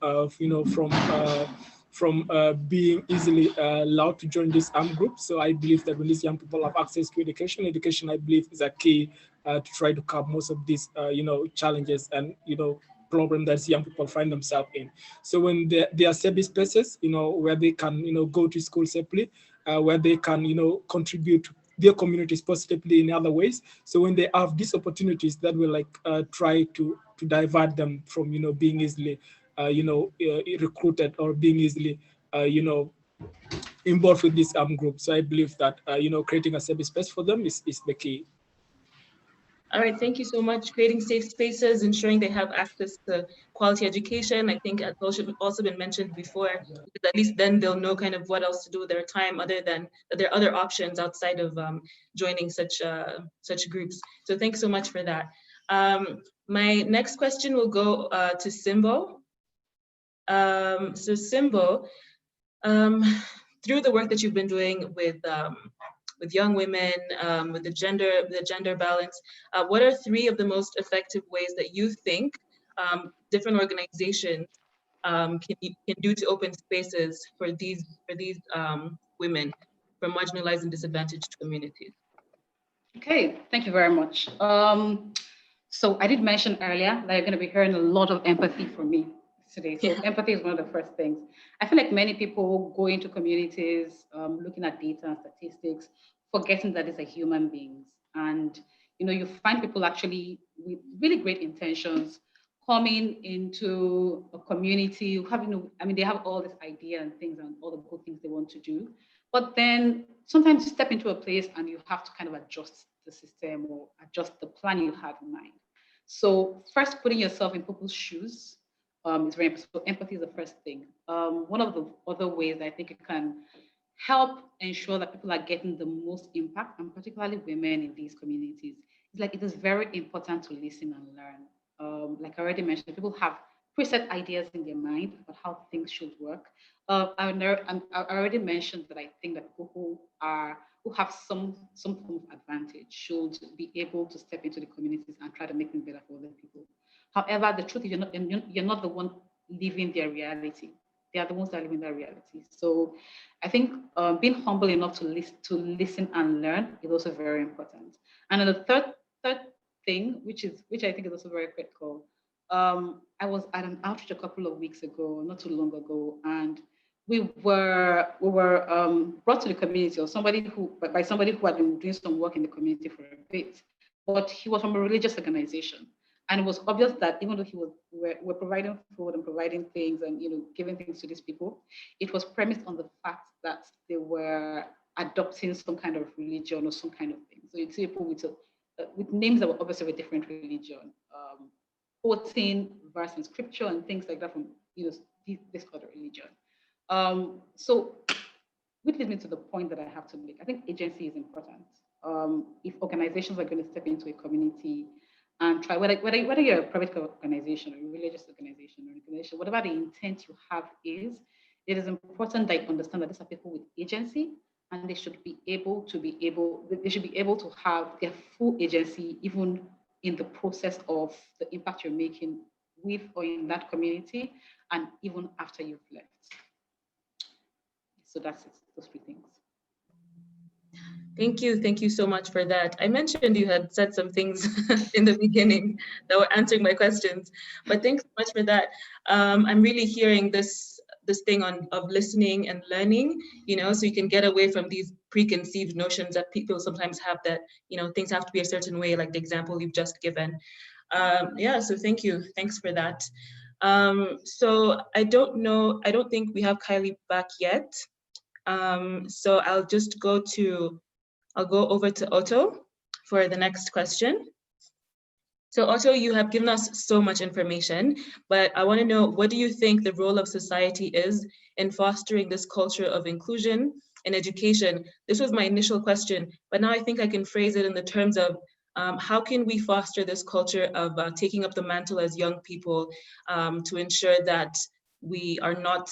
from being easily allowed to join this armed group. So I believe that when these young people have access to education, I believe is a key to try to curb most of these, challenges and, problem that young people find themselves in. So when there are safe spaces, where they can, go to school safely, where they can, contribute to their communities positively in other ways. So when they have these opportunities, that will like try to divert them from, being easily, recruited or being easily, involved with this group. So I believe that, creating a safe space for them is the key. All right, thank you so much. Creating safe spaces, ensuring they have access to quality education. I think that's also been mentioned before, because at least then they'll know kind of what else to do with their time, other than that there are other options outside of joining such groups. So thanks so much for that. My next question will go to Simbo. So Simbo, through the work that you've been doing with young women, with the gender balance, what are 3 of the most effective ways that you think different organizations can do to open spaces for these women from marginalized and disadvantaged communities? Okay, thank you very much. So I did mention earlier that you're going to be hearing a lot of empathy from me today. So empathy is one of the first things. I feel like many people go into communities looking at data and statistics, forgetting that these are human beings. And you find people actually with really great intentions coming into a community, they have all this idea and things and all the good things they want to do. But then sometimes you step into a place and you have to kind of adjust the system or adjust the plan you have in mind. So first, putting yourself in people's shoes is very important. So empathy is the first thing. One of the other ways I think it can help ensure that people are getting the most impact, and particularly women in these communities, is like it is very important to listen and learn. Like I already mentioned, people have preset ideas in their mind about how things should work. I already mentioned that I think that people who have some form of advantage should be able to step into the communities and try to make things better for other people. However, the truth is you're not the one living their reality. They are the ones that are living their reality. So I think being humble enough to listen and learn is also very important. And then the third thing, which I think is also very critical, I was at an outreach a couple of weeks ago, not too long ago, and we were brought to the community, or by somebody who had been doing some work in the community for a bit, but he was from a religious organization. And it was obvious that even though we're providing food and providing things and giving things to these people, it was premised on the fact that they were adopting some kind of religion or some kind of thing. So you'd see people with names that were obviously of a different religion, quoting verse in scripture and things like that from this other religion. So which leads me to the point that I have to make. I think agency is important. If organizations are going to step into a community and try, whether you're a private organization or a religious organization or an organization, whatever the intent you have is, it is important that you understand that these are people with agency, and they should be able to have their full agency, even in the process of the impact you're making with or in that community, and even after you've left. So that's it, those three things. Thank you so much for that. I mentioned you had said some things in the beginning that were answering my questions, but thanks so much for that. I'm really hearing this thing of listening and learning, so you can get away from these preconceived notions that people sometimes have that, things have to be a certain way, like the example you've just given. Yeah, so thank you, thanks for that. So I don't think we have Kylie back yet. So I'll go over to Otto for the next question. So Otto, you have given us so much information, but I want to know, what do you think the role of society is in fostering this culture of inclusion in education? This was my initial question, but now I think I can phrase it in the terms of how can we foster this culture of taking up the mantle as young people to ensure that we are not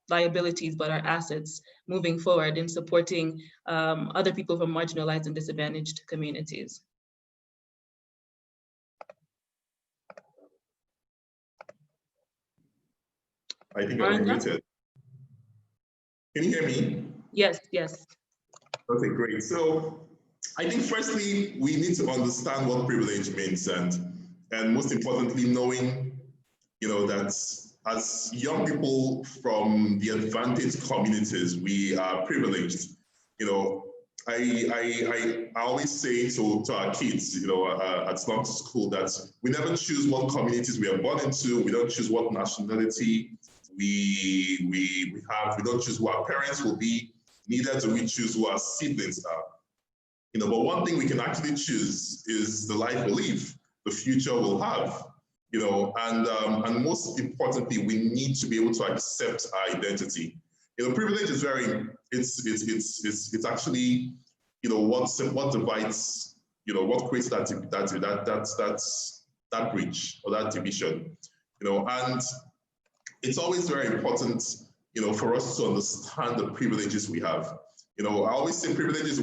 liabilities, but our assets moving forward in supporting other people from marginalized and disadvantaged communities. I think I'm muted. Can you hear me? Yes. Okay, great. So I think firstly, we need to understand what privilege means, and most importantly, knowing, that as young people from the advantaged communities, we are privileged. I always say to our kids, at slum school, that we never choose what communities we are born into. We don't choose what nationality we have. We don't choose who our parents will be. Neither do we choose who our siblings are. But one thing we can actually choose is the life we'll live, the future we'll have. And most importantly, we need to be able to accept our identity. Privilege is it's actually, what divides, what creates that bridge or that division, and it's always very important, for us to understand the privileges we have. I always say privilege is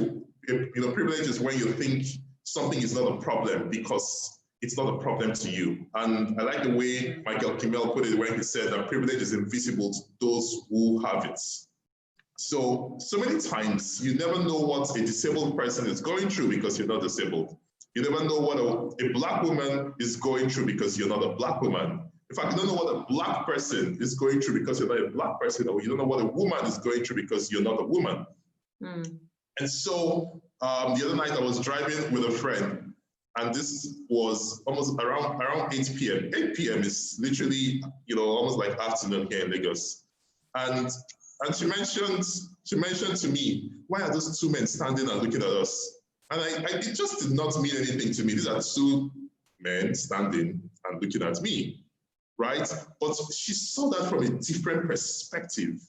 when you think something is not a problem because it's not a problem to you. And I like the way Michael Kimmel put it when he said that privilege is invisible to those who have it. So many times you never know what a disabled person is going through because you're not disabled. You never know what a Black woman is going through because you're not a Black woman. In fact, you don't know what a Black person is going through because you're not a Black person, or you don't know what a woman is going through because you're not a woman. And so the other night I was driving with a friend, and this was almost around 8 p.m. 8 p.m. is literally, almost like afternoon here in Lagos. And she mentioned to me, why are those two men standing and looking at us? And it just did not mean anything to me. These are two men standing and looking at me, right? But she saw that from a different perspective.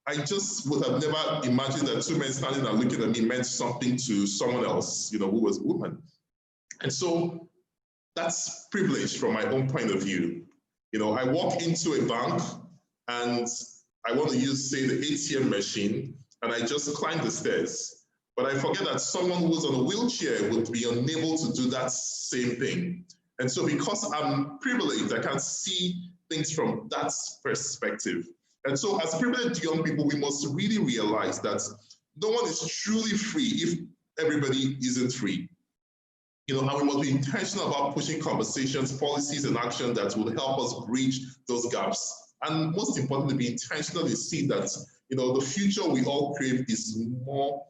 I just would have never imagined that two men standing and looking at me meant something to someone else, who was a woman. And so that's privilege from my own point of view. I walk into a bank and I want to use, say, the ATM machine, and I just climb the stairs. But I forget that someone who's on a wheelchair would be unable to do that same thing. And so because I'm privileged, I can see things from that perspective. And so as privileged young people, we must really realize that no one is truly free if everybody isn't free. And we must be intentional about pushing conversations, policies, and action that will help us bridge those gaps and most importantly, be intentional to see that, the future we all crave is more,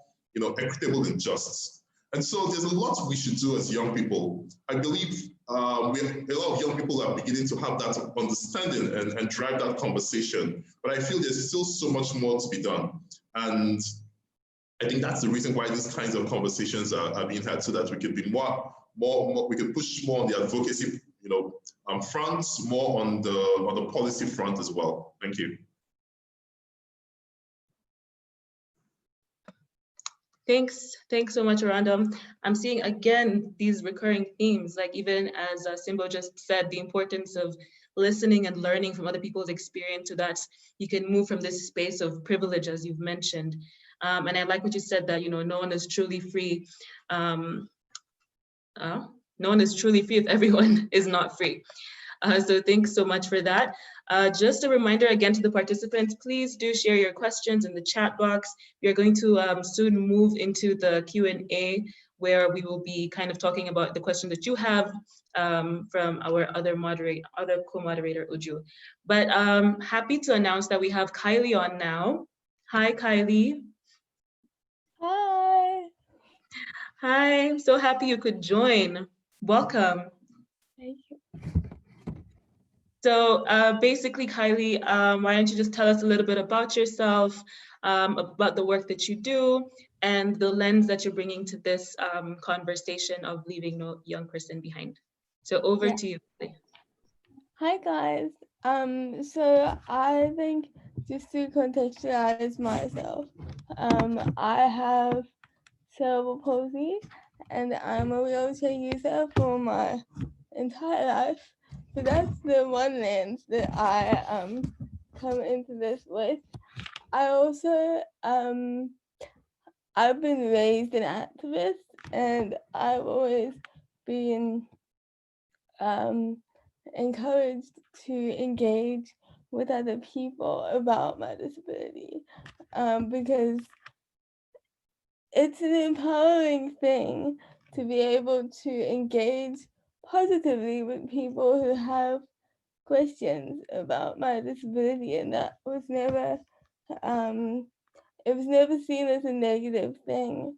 equitable and just. And so there's a lot we should do as young people. I believe a lot of young people are beginning to have that understanding and drive that conversation. But I feel there's still so much more to be done. And I think that's the reason why these kinds of conversations are being had, so that we can be more we can push more on the advocacy, front, more on the policy front as well. Thank you. Thanks so much, Orlando. I'm seeing again these recurring themes, like even as Simbo just said, the importance of listening and learning from other people's experience so that you can move from this space of privilege, as you've mentioned. And I like what you said, that no one is truly free. No one is truly free if everyone is not free. So thanks so much for that. Just a reminder again to the participants, please do share your questions in the chat box. We are going to soon move into the Q&A, where we will be kind of talking about the question that you have from our other co-moderator, Uju. But happy to announce that we have Kylie on now. Hi, Kylie. Hi. Hi, I'm so happy you could join. Welcome. Thank you. So basically, Kylie, why don't you just tell us a little bit about yourself, about the work that you do, and the lens that you're bringing to this conversation of leaving no young person behind. So over to you, Kylie. Hi, guys. So I think, just to contextualize myself, I have cerebral palsy, and I'm a wheelchair user for my entire life. So that's the one lens that I come into this with. I also I've been raised an activist, and I've always been encouraged to engage with other people about my disability, because it's an empowering thing to be able to engage positively with people who have questions about my disability, and that was never it was never seen as a negative thing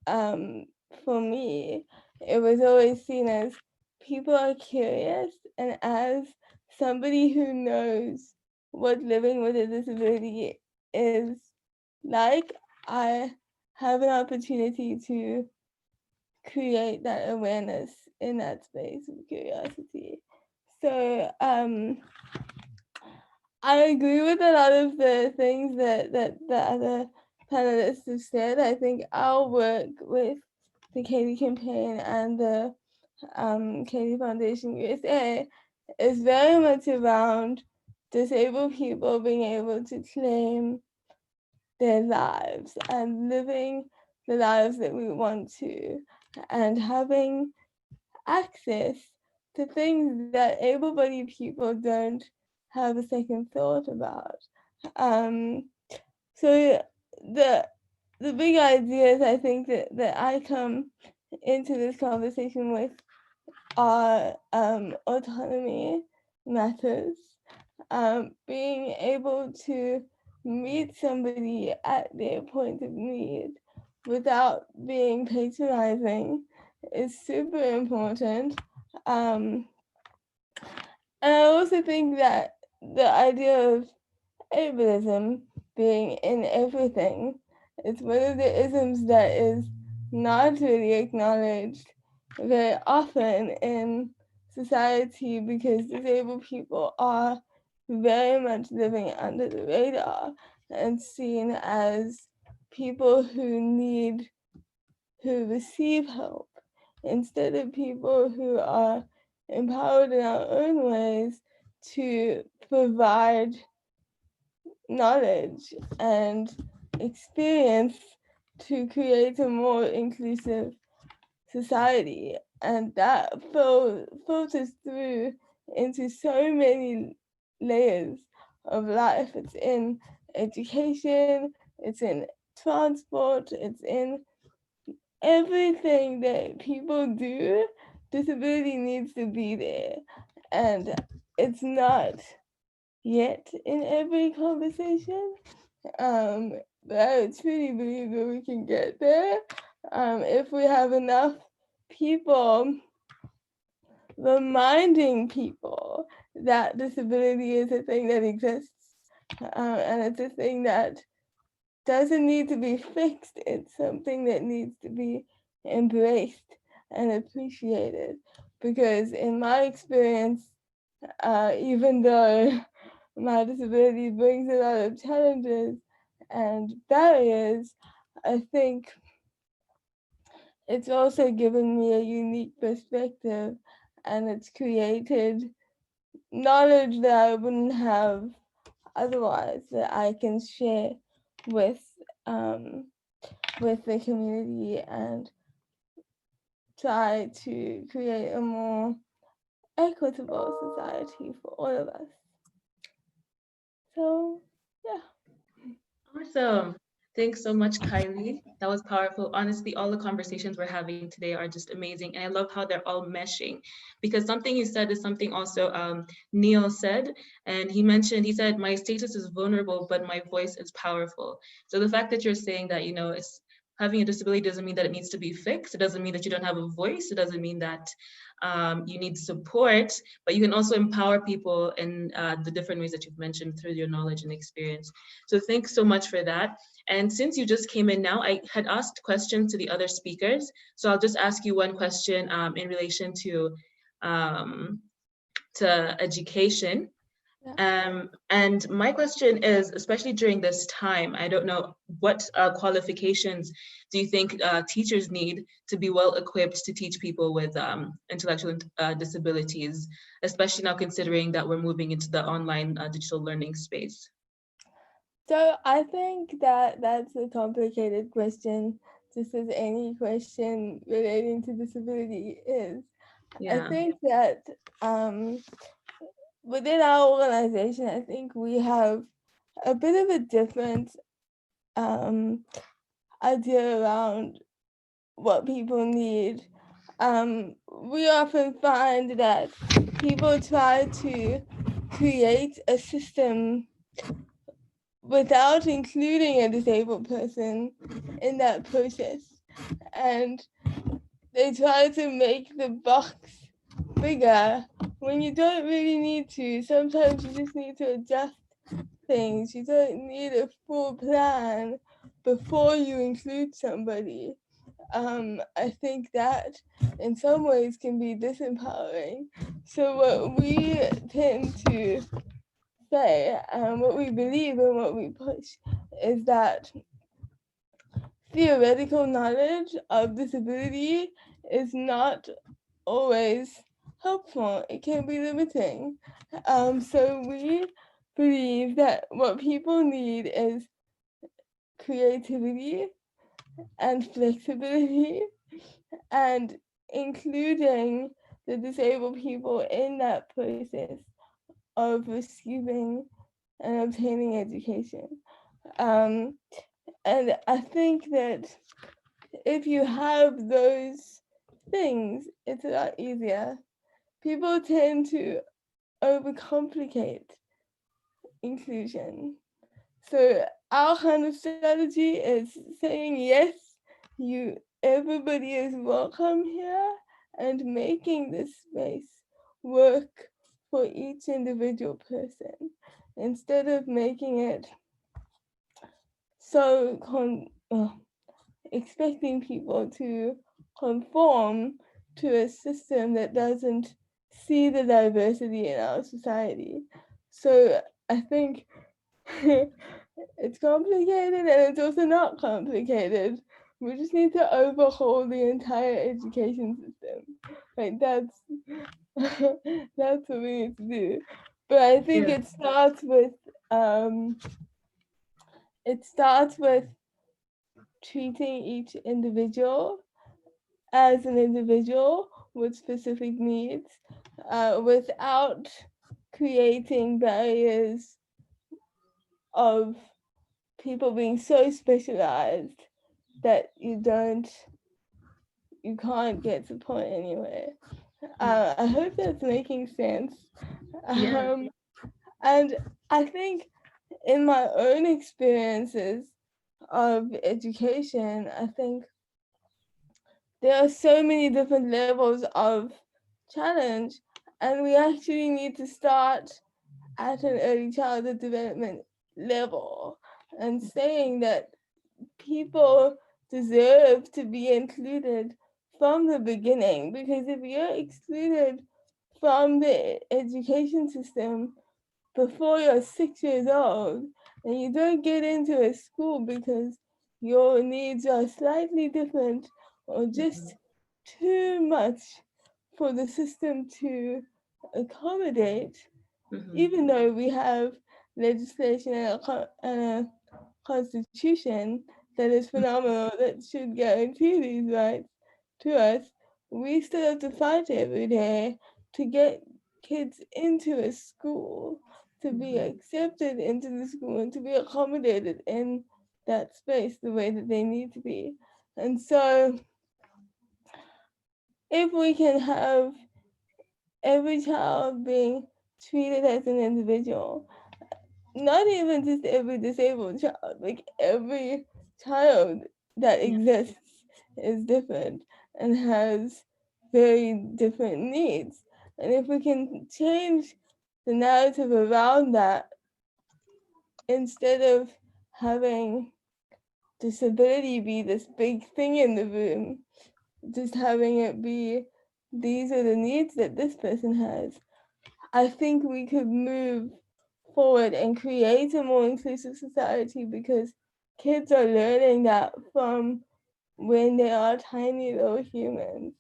for me. It was always seen as people are curious, and as somebody who knows what living with a disability is like, I have an opportunity to create that awareness in that space of curiosity. So I agree with a lot of the things that the other panelists have said. I think our work with the Katie campaign and the Katie Foundation USA is very much around disabled people being able to claim their lives and living the lives that we want to, and having access to things that able-bodied people don't have a second thought about. So the big ideas I think that I come into this conversation with are autonomy matters, being able to meet somebody at their point of need without being patronizing is super important. And I also think that the idea of ableism being in everything is one of the isms that is not really acknowledged very often in society, because disabled people are very much living under the radar and seen as people who receive help, instead of people who are empowered in our own ways to provide knowledge and experience to create a more inclusive society. And that filters through into so many layers of life. It's in education, it's in transport, it's in everything that people do. Disability needs to be there, and it's not yet in every conversation. But I truly believe that we can get there if we have enough people reminding people that disability is a thing that exists, and it's a thing that doesn't need to be fixed. It's something that needs to be embraced and appreciated. Because in my experience, even though my disability brings a lot of challenges and barriers, I think it's also given me a unique perspective, and it's created knowledge that I wouldn't have otherwise, that I can share with the community and try to create a more equitable society for all of us. So, yeah. Awesome. Thanks so much, Kylie. That was powerful. Honestly, all the conversations we're having today are just amazing. And I love how they're all meshing, because something you said is something also Neil said. And he said, my status is vulnerable, but my voice is powerful. So the fact that you're saying that, having a disability doesn't mean that it needs to be fixed. It doesn't mean that you don't have a voice. It doesn't mean that you need support, but you can also empower people in the different ways that you've mentioned through your knowledge and experience. So thanks so much for that. And since you just came in now, I had asked questions to the other speakers. So I'll just ask you one question in relation to education. And my question is, especially during this time, I don't know, what qualifications do you think teachers need to be well equipped to teach people with intellectual disabilities, especially now considering that we're moving into the online digital learning space? So I think that that's a complicated question, just as any question relating to disability is. Yeah. I think that within our organization, I think we have a bit of a different idea around what people need. We often find that people try to create a system without including a disabled person in that process. And they try to make the box bigger when you don't really need to. Sometimes you just need to adjust things. You don't need a full plan before you include somebody. I think that in some ways can be disempowering. So what we tend to say, what we believe and what we push, is that theoretical knowledge of disability is not always helpful. It can be limiting. So we believe that what people need is creativity and flexibility, and including the disabled people in that process of receiving and obtaining education. And I think that if you have those things, it's a lot easier. People tend to overcomplicate inclusion. So our kind of strategy is saying, yes, everybody is welcome here, and making this space work for each individual person, instead of making it so expecting people to conform to a system that doesn't see the diversity in our society. So I think it's complicated, and it's also not complicated. We just need to overhaul the entire education system. Like that's that's what we need to do. But I think it starts with treating each individual as an individual with specific needs, without creating barriers of people being so specialized that you can't get support anywhere. I hope that's making sense. Yeah. And I think in my own experiences of education, I think there are so many different levels of challenge, and we actually need to start at an early childhood development level and saying that people deserve to be included from the beginning, because if you're excluded from the education system before you're 6 years old and you don't get into a school because your needs are slightly different or just too much for the system to accommodate, even though we have legislation and a constitution that is phenomenal that should guarantee these rights to us, we still have to fight every day to get kids into a school, to be accepted into the school, and to be accommodated in that space the way that they need to be. And so, if we can have every child being treated as an individual, not even just every disabled child, like every child that exists is different and has very different needs. And if we can change the narrative around that, instead of having disability be this big thing in the room, just having it be, these are the needs that this person has, I think we could move forward and create a more inclusive society, because kids are learning that from when they are tiny little humans,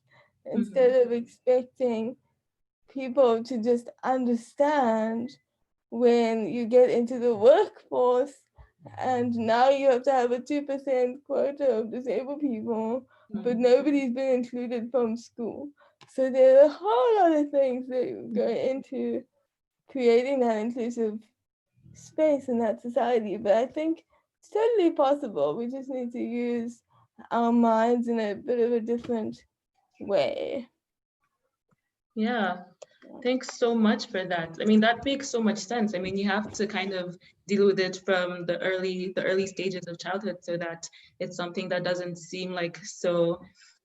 instead of expecting people to just understand when you get into the workforce and now you have to have a 2% quota of disabled people, but nobody's been included from school. So there are a whole lot of things that go into creating that inclusive space in that society. But I think it's totally possible. We just need to use our minds in a bit of a different way. Yeah, thanks so much for that. I mean, that makes so much sense. I mean, you have to kind of deal with it from the early stages of childhood, so that it's something that doesn't seem like so,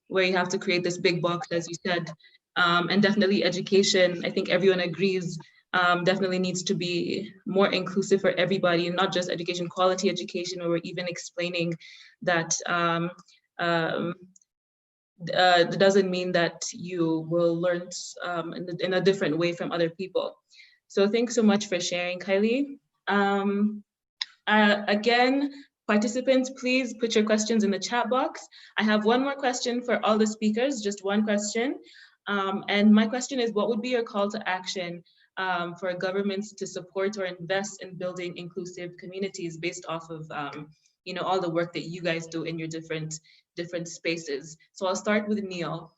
where you have to create this big box, as you said. And definitely education, I think everyone agrees, definitely needs to be more inclusive for everybody, and not just education, quality education, where we're even explaining that doesn't mean that you will learn in a different way from other people. So thanks so much for sharing, Kylie. Again, participants, please put your questions in the chat box. I have one more question for all the speakers, just one question. And my question is, what would be your call to action for governments to support or invest in building inclusive communities based off of all the work that you guys do in your different spaces? So I'll start with Neil.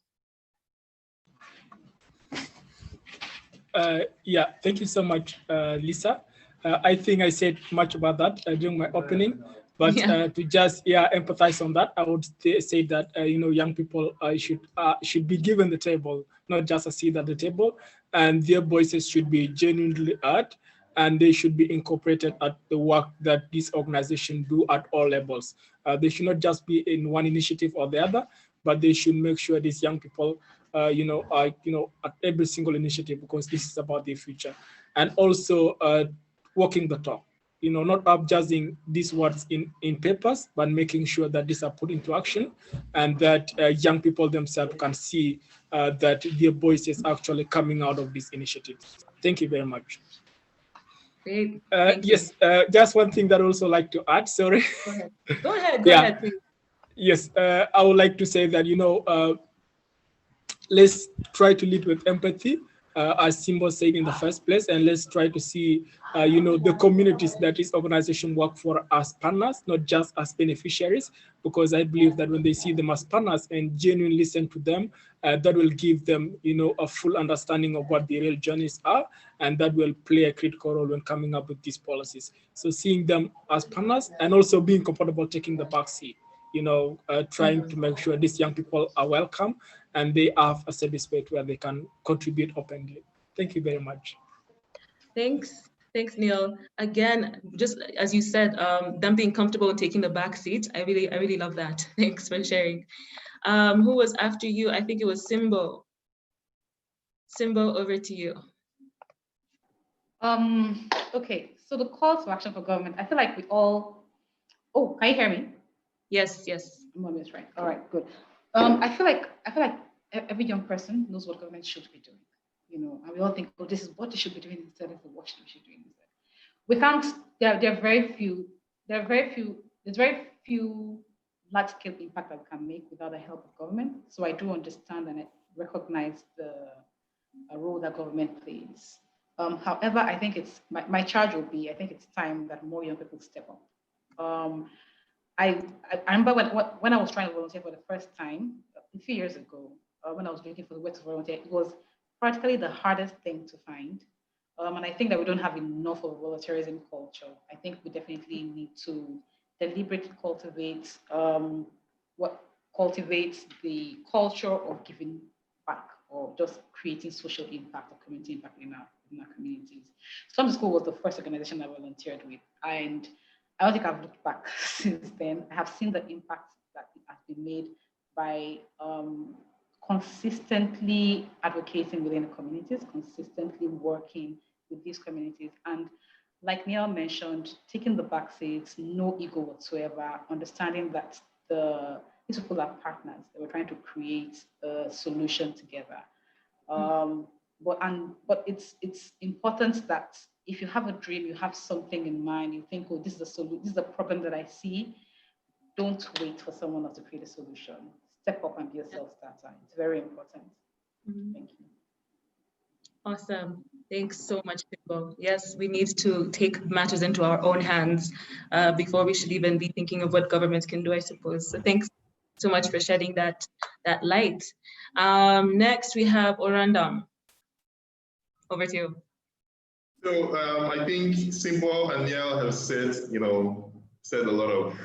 Yeah, thank you so much, Lisa. I think I said much about that during my opening, but to just empathize on that, I would say that young people should be given the table, not just a seat at the table, and their voices should be genuinely heard, and they should be incorporated at the work that this organization do at all levels. They should not just be in one initiative or the other, but they should make sure these young people are at every single initiative, because this is about their future. And also walking the talk, not upjudging these words in papers, but making sure that these are put into action, and that young people themselves can see that their voice is actually coming out of these initiatives. Thank you very much. Great. Yes, just one thing that I also like to add, sorry. Go ahead, please. Yes, I would like to say that, let's try to lead with empathy, as Simbo said in the first place, and let's try to see, the communities that this organization work for as partners, not just as beneficiaries, because I believe that when they see them as partners and genuinely listen to them, that will give them, a full understanding of what the real journeys are, and that will play a critical role when coming up with these policies. So seeing them as partners, and also being comfortable taking the back seat, trying to make sure these young people are welcome and they have a safe space where they can contribute openly. Thank you very much. Thanks. Thanks, Neil. Again, just as you said, them being comfortable and taking the back seat. I really love that. Thanks for sharing. Who was after you? I think it was Simbo. Simbo, over to you. Okay, so the call to action for government, I feel like we all, oh, can you hear me? Yes. Mom is right. All right, good. I feel like every young person knows what government should be doing, and we all think, oh, this is what they should be doing instead of what we should be doing instead. We can't. There are very few. There's very few large-scale impact that we can make without the help of government. So I do understand and I recognize the role that government plays. However, I think it's my charge will be. I think it's time that more young people step up. I remember when I was trying to volunteer for the first time a few years ago, when I was looking for the way to volunteer, it was practically the hardest thing to find. And I think that we don't have enough of a volunteerism culture. I think we definitely need to deliberately cultivate cultivates the culture of giving back or just creating social impact or community impact in our communities. Storm School was the first organization I volunteered with, and I don't think I've looked back since then. I have seen the impact that has been made by consistently advocating within the communities, consistently working with these communities. And like Neil mentioned, taking the back seats, no ego whatsoever, understanding that these people are partners. They were trying to create a solution together. But it's important that if you have a dream, you have something in mind, you think, oh, this is a solution, this is a problem that I see. Don't wait for someone else to create a solution. Step up and be a self-starter. It's very important. Thank you. Awesome. Thanks so much, Simbo. Yes, we need to take matters into our own hands before we should even be thinking of what governments can do, I suppose. So thanks so much for shedding that light. Next, we have Orandam. Over to you. So I think Simbo and Niall have said, said a lot of,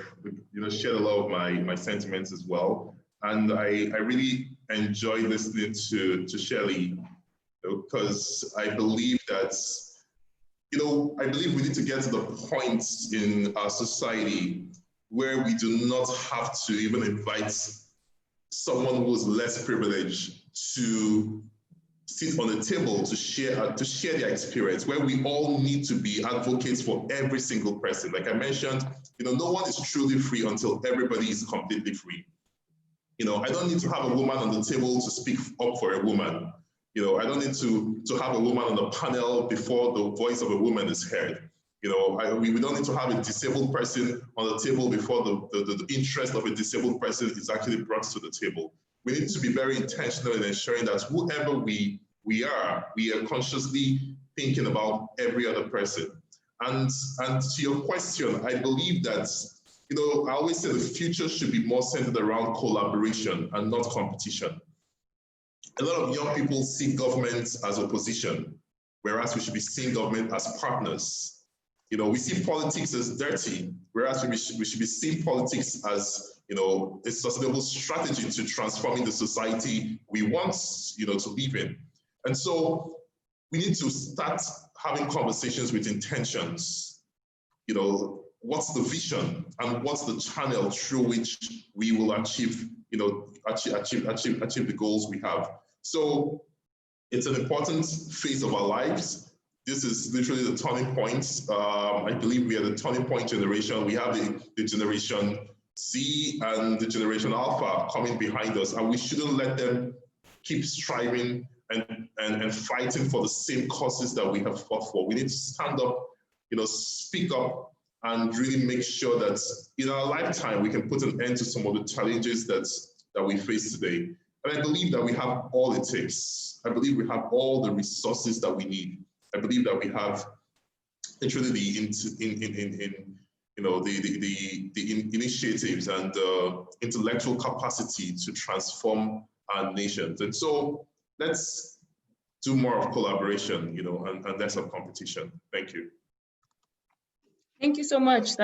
shared a lot of my sentiments as well. And I really enjoyed listening to Shelley, because I believe that, I believe we need to get to the point in our society where we do not have to even invite someone who's less privileged to sit on the table to share their experience, where we all need to be advocates for every single person. Like I mentioned, no one is truly free until everybody is completely free. I don't need to have a woman on the table to speak up for a woman. I don't need to have a woman on the panel before the voice of a woman is heard. We don't need to have a disabled person on the table before the interest of a disabled person is actually brought to the table. We need to be very intentional in ensuring that whoever we are consciously thinking about every other person. And to your question, I believe that, I always say the future should be more centered around collaboration and not competition. A lot of young people see government as opposition, whereas we should be seeing government as partners. We see politics as dirty, whereas we should be seeing politics as, a sustainable strategy to transforming the society we want, to live in. And so we need to start having conversations with intentions. What's the vision and what's the channel through which we will achieve the goals we have. So it's an important phase of our lives. This is literally the turning point. I believe we are the turning point generation. We have the generation Z and the generation Alpha coming behind us, and we shouldn't let them keep striving and fighting for the same causes that we have fought for. We need to stand up, speak up, and really make sure that in our lifetime we can put an end to some of the challenges that we face today. And I believe that we have all it takes. I believe we have all the resources that we need. I believe that we have literally the initiatives and intellectual capacity to transform our nations. And so let's do more of collaboration, and less of competition. Thank you. Thank you so much.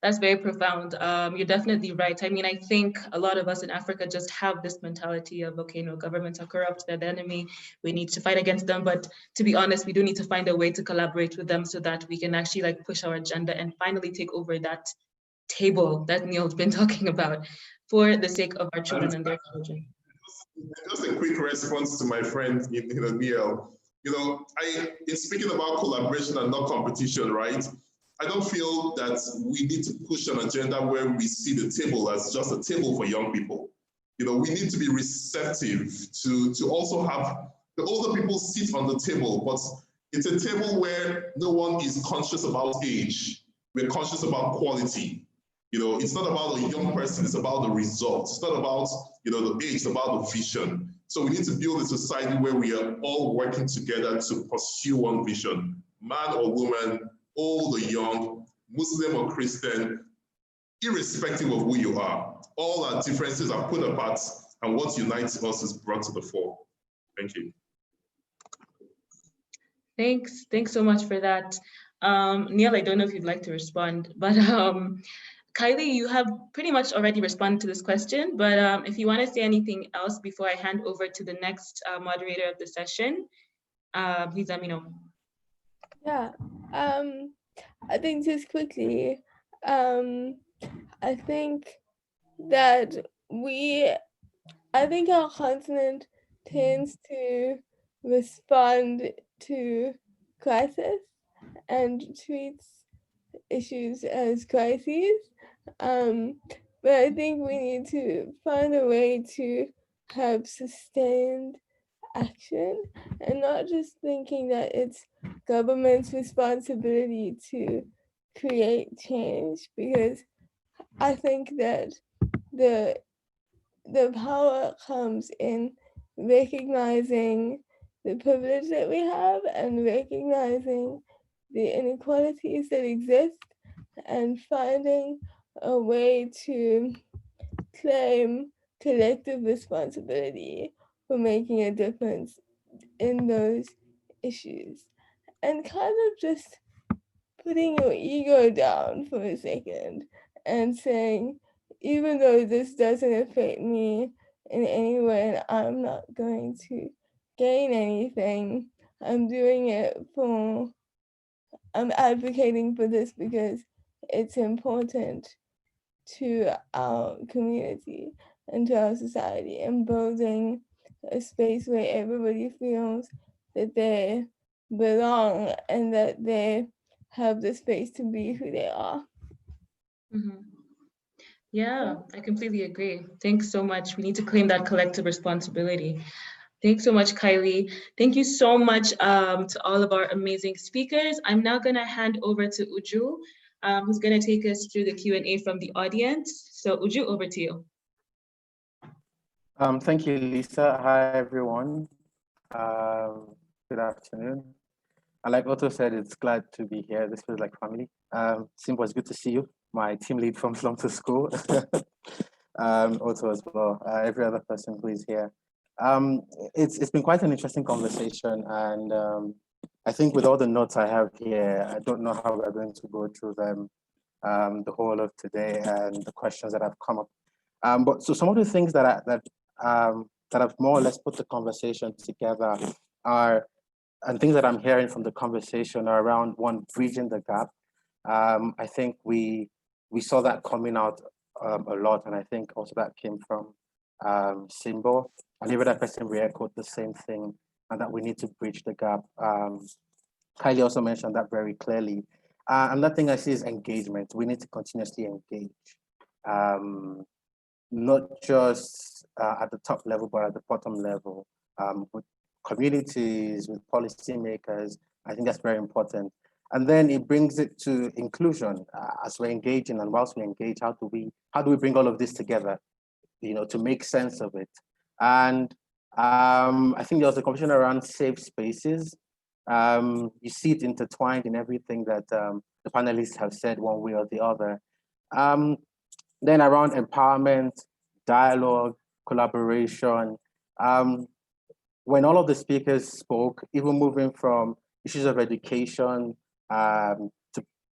That's very profound. You're definitely right. I mean, I think a lot of us in Africa just have this mentality of, okay, no, governments are corrupt, they're the enemy, we need to fight against them. But to be honest, we do need to find a way to collaborate with them so that we can actually like push our agenda and finally take over that table that Neil's been talking about for the sake of our children and their children. Just a quick response to my friend, Neil. In speaking about collaboration and not competition, right? I don't feel that we need to push an agenda where we see the table as just a table for young people. We need to be receptive to also have the older people sit on the table, but it's a table where no one is conscious about age. We're conscious about quality. It's not about a young person, it's about the results. It's not about, the age, it's about the vision. So we need to build a society where we are all working together to pursue one vision, man or woman, old or young, Muslim or Christian, irrespective of who you are. All our differences are put apart, and what unites us is brought to the fore. Thank you. Thanks so much for that. Neil, I don't know if you'd like to respond, but Kylie, you have pretty much already responded to this question, but if you want to say anything else before I hand over to the next moderator of the session, please let me know. Yeah, I think just quickly, I think that I think our continent tends to respond to crisis and treats issues as crises. But I think we need to find a way to have sustained action and not just thinking that it's government's responsibility to create change, because I think that the power comes in recognizing the privilege that we have and recognizing the inequalities that exist and finding a way to claim collective responsibility for making a difference in those issues, and kind of just putting your ego down for a second and saying, even though this doesn't affect me in any way and I'm not going to gain anything, I'm advocating for this because it's important to our community and to our society, and building a space where everybody feels that they belong and that they have the space to be who they are. Mm-hmm. Yeah, I completely agree. Thanks so much. We need to claim that collective responsibility. Thanks so much, Kylie. Thank you so much to all of our amazing speakers. I'm now going to hand over to Uju, who's going to take us through the Q&A from the audience. So Uju, over to you. Thank you, Lisa. Hi, everyone. Good afternoon. And like Otto said, it's glad to be here. This feels like family. Simba, it's good to see you. My team lead from Slum to School. Otto as well. Every other person who is here. It's been quite an interesting conversation, and I think with all the notes I have here, I don't know how we're going to go through them the whole of today and the questions that have come up. But so some of the things that have more or less put the conversation together are, and things that I'm hearing from the conversation are around, one, bridging the gap. I think we saw that coming out a lot, and I think also that came from Simbo, and every other person re-echoed the same thing, and that we need to bridge the gap. Kylie also mentioned that very clearly. Another thing I see is engagement. We need to continuously engage, not just at the top level, but at the bottom level, with communities, with policymakers. I think that's very important. And then it brings it to inclusion. As we're engaging, and whilst we engage, how do we bring all of this together, to make sense of it? And I think there was a conversation around safe spaces. You see it intertwined in everything that the panelists have said one way or the other. Then around empowerment, dialogue, collaboration. When all of the speakers spoke, even moving from issues of education to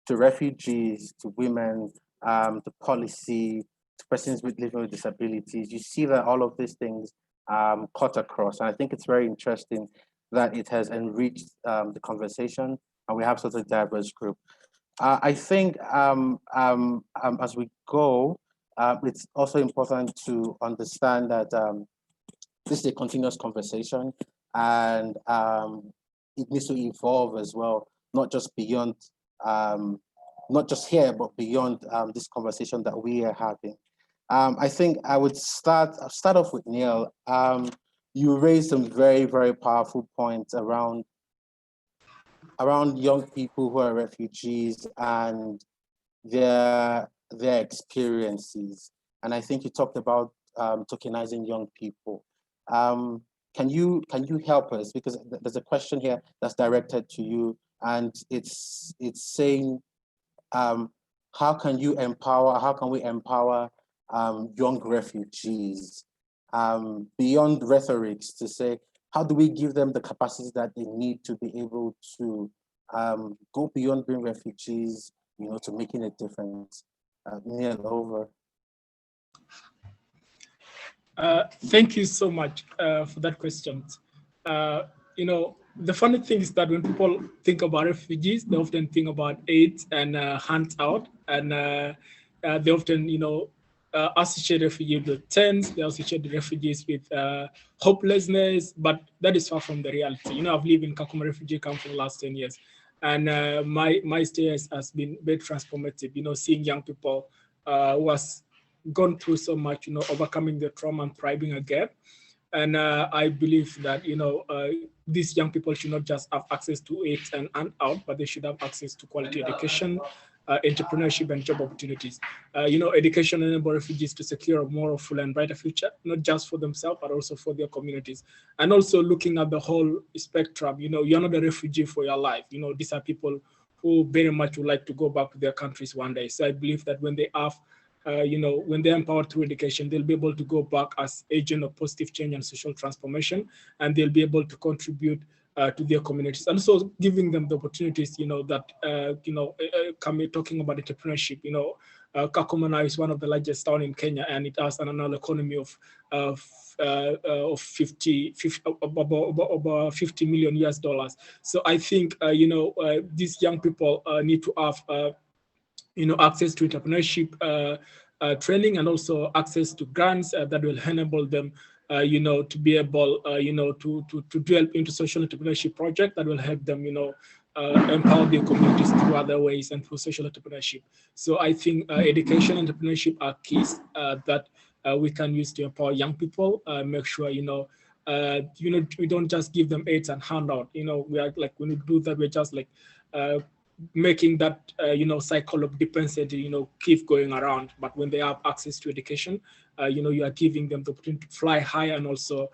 refugees, to women, to policy, to persons living with disabilities. You see that all of these things cut across. And I think it's very interesting that it has enriched the conversation, and we have such a diverse group. I think as we go, it's also important to understand that this is a continuous conversation, and it needs to evolve as well, not just beyond, not just here, but beyond this conversation that we are having. I think I would start off with Neil. You raised some very, very powerful points around young people who are refugees and their experiences. And I think you talked about tokenizing young people. Can you help us? Because there's a question here that's directed to you, and it's saying, how can we empower young refugees beyond rhetorics, to say, how do we give them the capacity that they need to be able to go beyond being refugees, to making a difference? Neil, over. Thank you so much for that question. The funny thing is that when people think about refugees, they often think about aid and handout, and they often, associate refugees with tents, they associate the refugees with hopelessness, but that is far from the reality. I've lived in Kakuma refugee camp for the last 10 years, and my stay has been very transformative, seeing young people who has gone through so much, overcoming the trauma and thriving again. And I believe that, these young people should not just have access to aid and out, but they should have access to quality education, entrepreneurship, and job opportunities. Education enables refugees to secure a more full and brighter future, not just for themselves, but also for their communities. And also looking at the whole spectrum, you're not a refugee for your life. These are people who very much would like to go back to their countries one day. So I believe that when they have when they're empowered through education, they'll be able to go back as agent of positive change and social transformation, and they'll be able to contribute to their communities. And so giving them the opportunities, talking about entrepreneurship, Kakuma now is one of the largest towns in Kenya, and it has an annual economy of about $50 million US. So I think, these young people need to have access to entrepreneurship training, and also access to grants that will enable them, to be able, to delve into social entrepreneurship project that will help them, empower their communities through other ways and through social entrepreneurship. So I think education and entrepreneurship are keys that we can use to empower young people. Make sure, we don't just give them aids and handout. We are like, when we do that, we're just like making that cycle of dependency keep going around. But when they have access to education, you are giving them the opportunity to fly high, and also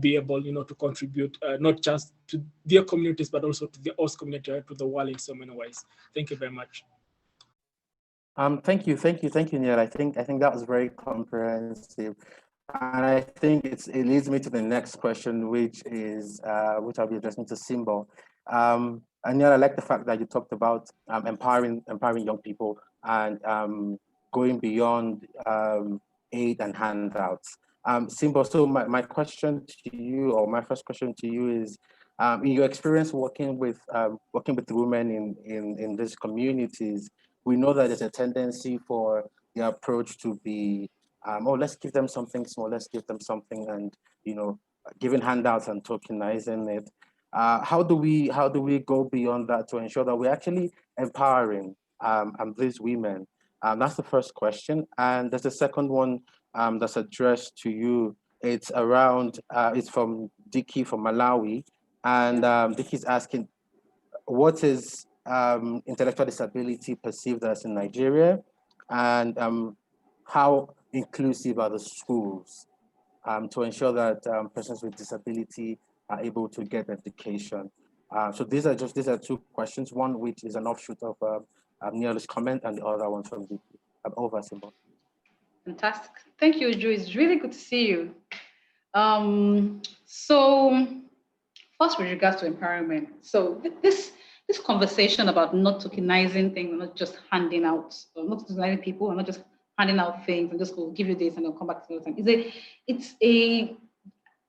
be able to contribute not just to their communities, but also to the host community, to the world in so many ways. Thank you very much. Thank you, Neil. I think that was very comprehensive, and I think it leads me to the next question, which is which I'll be addressing to Simbo. And Neil, I like the fact that you talked about empowering young people and going beyond aid and handouts. Simbo, so my question to you, or my first question to you, is in your experience working with women in these communities, we know that there's a tendency for the approach to be, let's give them something small, let's give them something, and giving handouts and tokenizing it. How do we go beyond that to ensure that we're actually empowering these women? That's the first question. And there's a second one that's addressed to you. It's around, it's from Dicky from Malawi. And Dicky's asking, what is intellectual disability perceived as in Nigeria? And how inclusive are the schools to ensure that persons with disability are able to get education? So these are two questions, one which is an offshoot of Neil's comment, and the other one from Vicky. Over, Simbo. Fantastic. Thank you, Joe. It's really good to see you. So first, with regards to empowerment, so this this conversation about not tokenizing things, and not just handing out, or not tokenizing people, and not just handing out things and just go give you this and then come back to the time.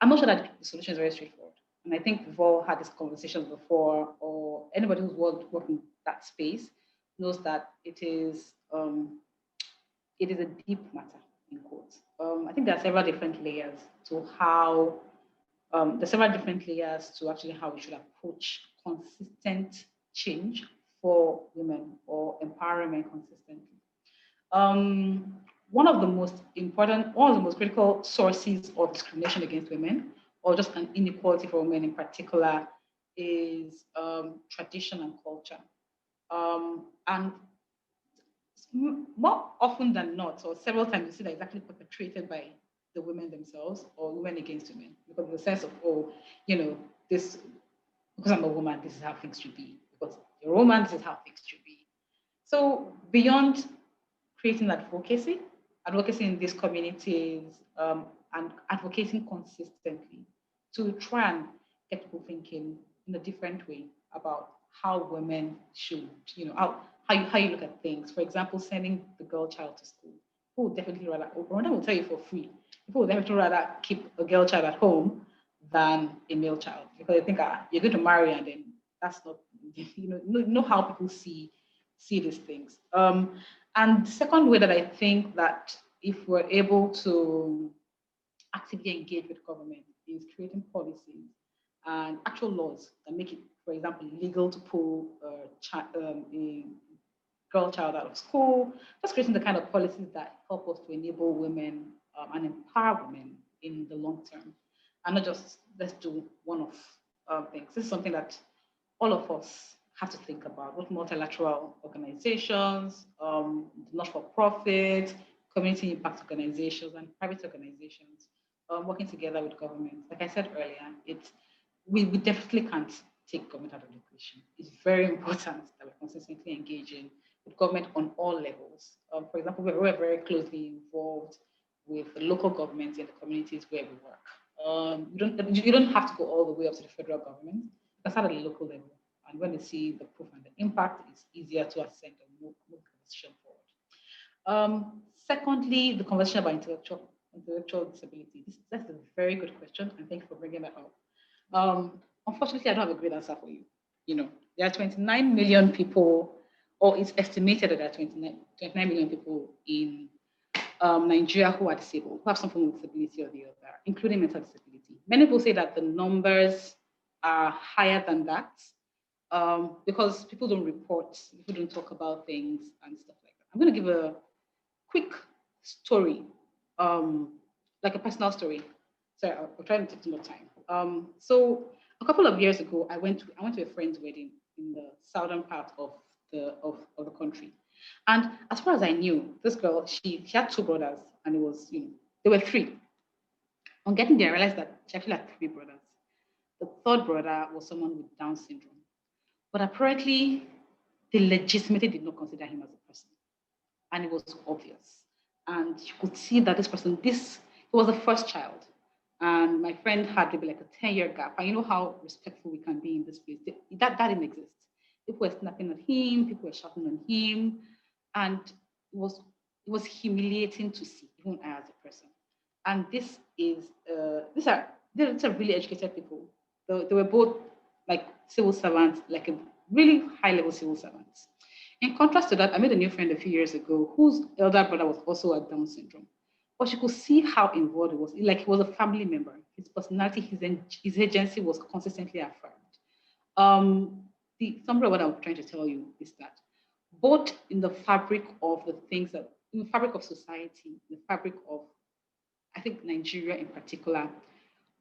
I'm not sure that the solution is very straightforward. And I think we've all had these conversations before, or anybody who's worked in that space knows that it is a deep matter, in quotes. I think there are several different layers to how, actually how we should approach consistent change for women, or empowerment consistently. One of the most critical sources of discrimination against women, or just an inequality for women in particular, is tradition and culture. And more often than not, or several times, you see that it's actually perpetrated by the women themselves, or women against women, because of the sense of, this, because I'm a woman, this is how things should be. Because you're a woman, this is how things should be. So beyond creating advocacy in these communities, and advocating consistently to try and get people thinking in a different way about how women should, how you look at things. For example, sending the girl child to school. People would definitely rather, or will tell you for free, people would definitely rather keep a girl child at home than a male child, because they think you're going to marry, and then that's not, know how people see these things. And the second way that I think that if we're able to actively engage with government is creating policies and actual laws that make it, for example, legal to pull a girl child out of school, just creating the kind of policies that help us to enable women and empower women in the long term, and not just let's do one-off things. This is something that all of us have to think about, both multilateral organizations, not-for-profit, community impact organizations, and private organizations working together with governments. Like I said earlier, we definitely can't take government out of the equation. It's very important that we're consistently engaging with government on all levels. For example, we're very closely involved with the local governments in the communities where we work. You don't have to go all the way up to the federal government. You can start at the local level. And when they see the proof and the impact, it's easier to ascend and move the conversation forward. Secondly, the conversation about intellectual disability. That's a very good question, and thank you for bringing that up. Unfortunately, I don't have a great answer for you. There are 29 million people, or it's estimated that there are 29 million people in Nigeria who are disabled, who have some form of disability or the other, including mental disability. Many people say that the numbers are higher than that, because people don't report, people don't talk about things and stuff like that. I'm going to give a quick story, like a personal story. Sorry, I'll try to take too much time. So a couple of years ago, I went to a friend's wedding in the southern part of the country, and as far as I knew, this girl, she had two brothers, and it was, there were three. On getting there, I realized that she actually had three brothers. The third brother was someone with Down syndrome. But apparently, they legitimately did not consider him as a person. And it was obvious. And you could see that this person, he was the first child. And my friend had maybe like a 10-year gap. And you know how respectful we can be in this place. That didn't exist. People were snapping at him, people were shouting on him. And it was humiliating to see, even as a person. And these are really educated people. They were both like civil servants, like a really high-level civil servants. In contrast to that, I made a new friend a few years ago whose elder brother was also a Down syndrome. But you could see how involved it was. Like he was a family member. His personality, his agency was consistently affirmed. The summary of what I'm trying to tell you is that both in the fabric of in the fabric of society, the fabric of, I think, Nigeria in particular,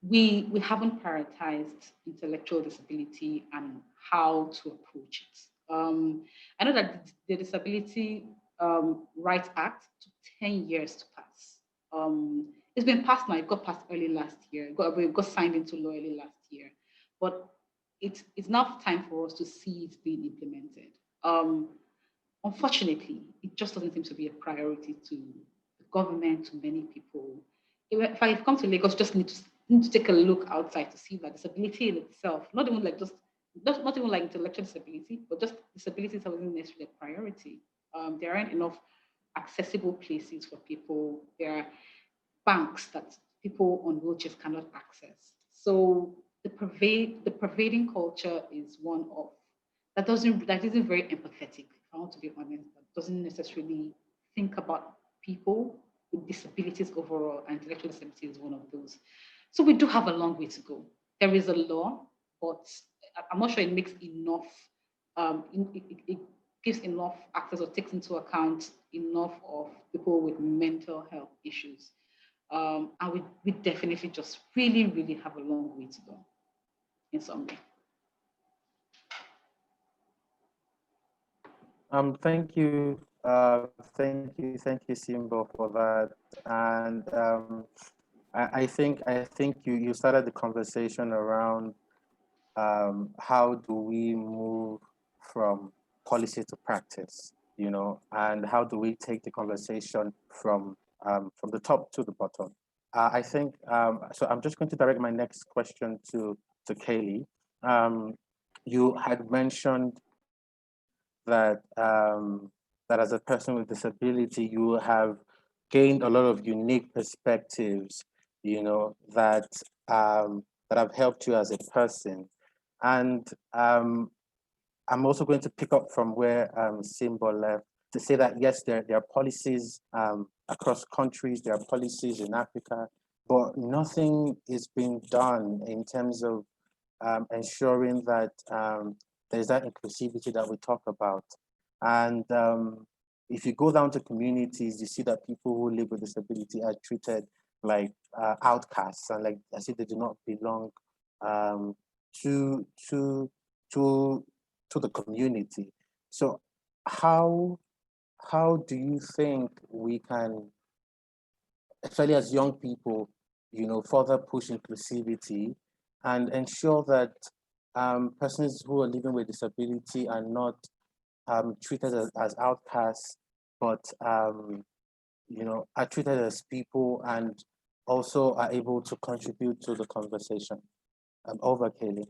we haven't prioritized intellectual disability and how to approach it. I know that the Disability Rights Act took 10 years to pass. It's been passed now. It got passed early last year. It got signed into law early last year. But it's now time for us to see it being implemented. Unfortunately, it just doesn't seem to be a priority to the government, to many people. If I come to Lagos, just need to take a look outside to see that disability in itself, not even like just not even like intellectual disability, but just disabilities that wasn't necessarily a priority. There aren't enough accessible places for people. There are banks that people on wheelchairs cannot access. So the pervading culture is one of that isn't very empathetic, if I want to be honest, that doesn't necessarily think about people with disabilities overall, and intellectual disability is one of those. So we do have a long way to go. There is a law, but I'm not sure it makes enough, it gives enough access or takes into account enough of people with mental health issues. And we definitely just really, really have a long way to go in some way. Thank you, Simbo, for that. And I think you started the conversation around how do we move from policy to practice, you know, and how do we take the conversation from the top to the bottom. I think so. I'm just going to direct my next question to Kylie. You had mentioned that that as a person with disability, you have gained a lot of unique perspectives, you know, that that have helped you as a person. And I'm also going to pick up from where Simbo left to say that yes, there are policies across countries, there are policies in Africa, but nothing is being done in terms of ensuring that there's that inclusivity that we talk about. And if you go down to communities, you see that people who live with disability are treated like outcasts, and like as if they do not belong to the community. So how do you think we can, especially as young people, you know, further push inclusivity and ensure that persons who are living with disability are not treated as outcasts, but you know, are treated as people and also are able to contribute to the conversation? Over, Kylie.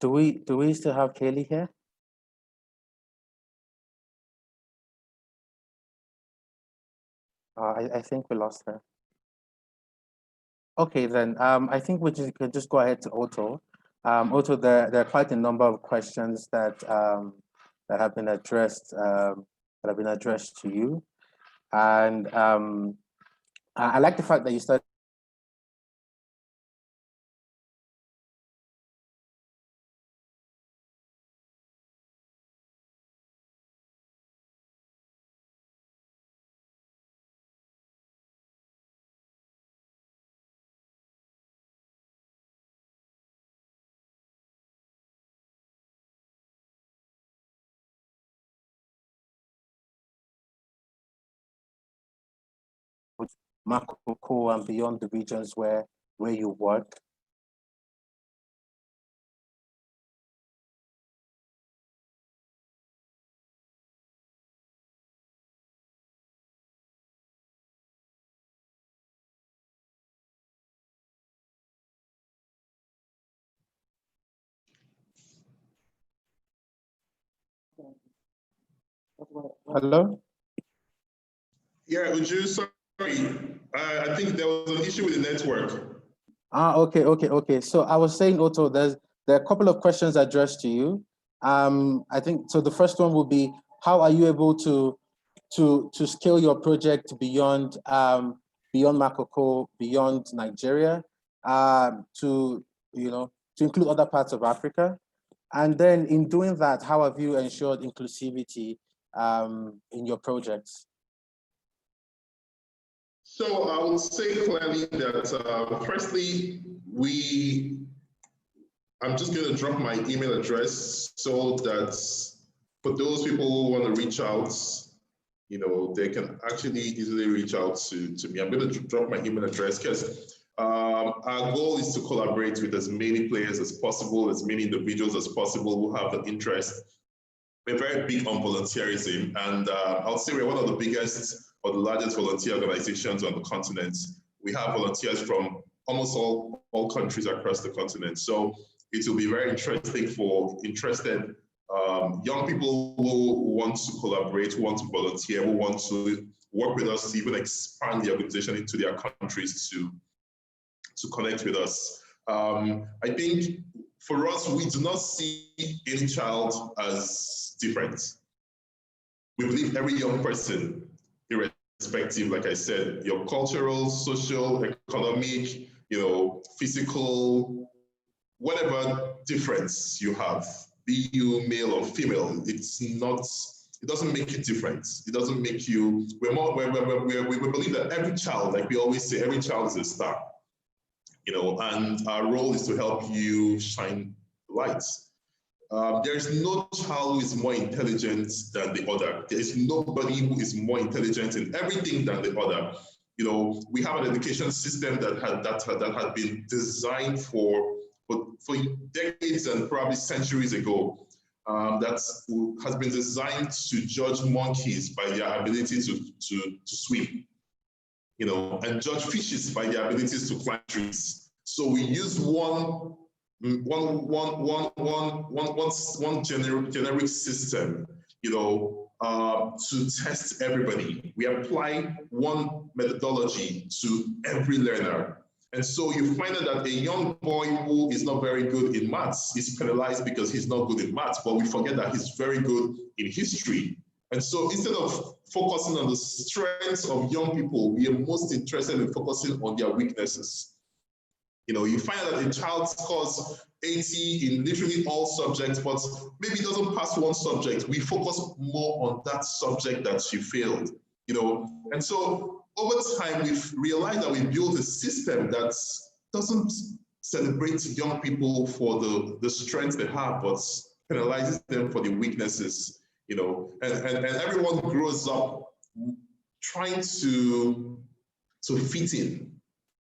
Do we still have Kylie here? I think we lost her. Okay, then I think we could just go ahead to Otto. Otto, there are quite a number of questions that that have been addressed to you, and I like the fact that you started. Makoko and beyond the regions where you work. Hello? Yeah, Uju, sorry. I think there was an issue with the network. Okay. So I was saying, Otto, there are a couple of questions addressed to you. I think so. The first one will be, how are you able to scale your project beyond beyond Makoko, beyond Nigeria, to include other parts of Africa? And then in doing that, how have you ensured inclusivity in your projects? So I would say clearly that firstly, I'm just going to drop my email address so that for those people who want to reach out, you know, they can actually easily reach out to me. I'm going to drop my email address because Our goal is to collaborate with as many players as possible, as many individuals as possible who have an interest. We're very big on volunteerism, and I'll say we're one of the biggest or the largest volunteer organizations on the continent. We have volunteers from almost all countries across the continent. So it will be very interesting for interested young people who want to collaborate, who want to volunteer, who want to work with us to even expand the organization into their countries to connect with us. I think for us, we do not see any child as different. We believe every young person, irrespective, like I said, your cultural, social, economic, physical, whatever difference you have, be you male or female, it doesn't make you different. It doesn't make you, we believe that every child, like we always say, every child is a star. And our role is to help you shine light. There is no child who is more intelligent than the other. There is nobody who is more intelligent in everything than the other. We have an education system that had been designed for decades and probably centuries ago. That has been designed to judge monkeys by their ability to swim. And judge fishes by their abilities to climb trees. So we use one generic system, to test everybody. We apply one methodology to every learner. And so you find out that a young boy who is not very good in maths is penalized because he's not good in maths, but we forget that he's very good in history. And so instead of focusing on the strengths of young people, we are most interested in focusing on their weaknesses. You find out that a child scores 80 in literally all subjects, but maybe doesn't pass one subject. We focus more on that subject that she failed, And so over time, we've realized that we built a system that doesn't celebrate young people for the strengths they have, but penalizes them for the weaknesses. And everyone grows up trying to fit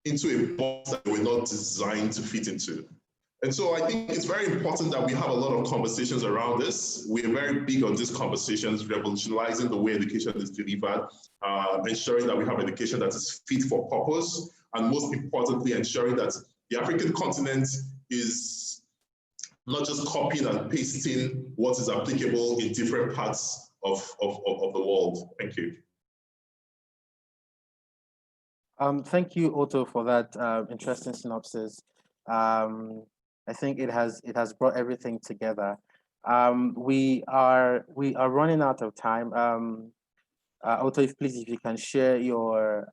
into a box that we're not designed to fit into. And so I think it's very important that we have a lot of conversations around this. We're very big on these conversations, revolutionizing the way education is delivered, ensuring that we have education that is fit for purpose, and most importantly, ensuring that the African continent is not just copying and pasting what is applicable in different parts of the world. Thank you. Thank you, Otto, for that interesting synopsis. I think it has brought everything together. We are running out of time. Otto, if you can share your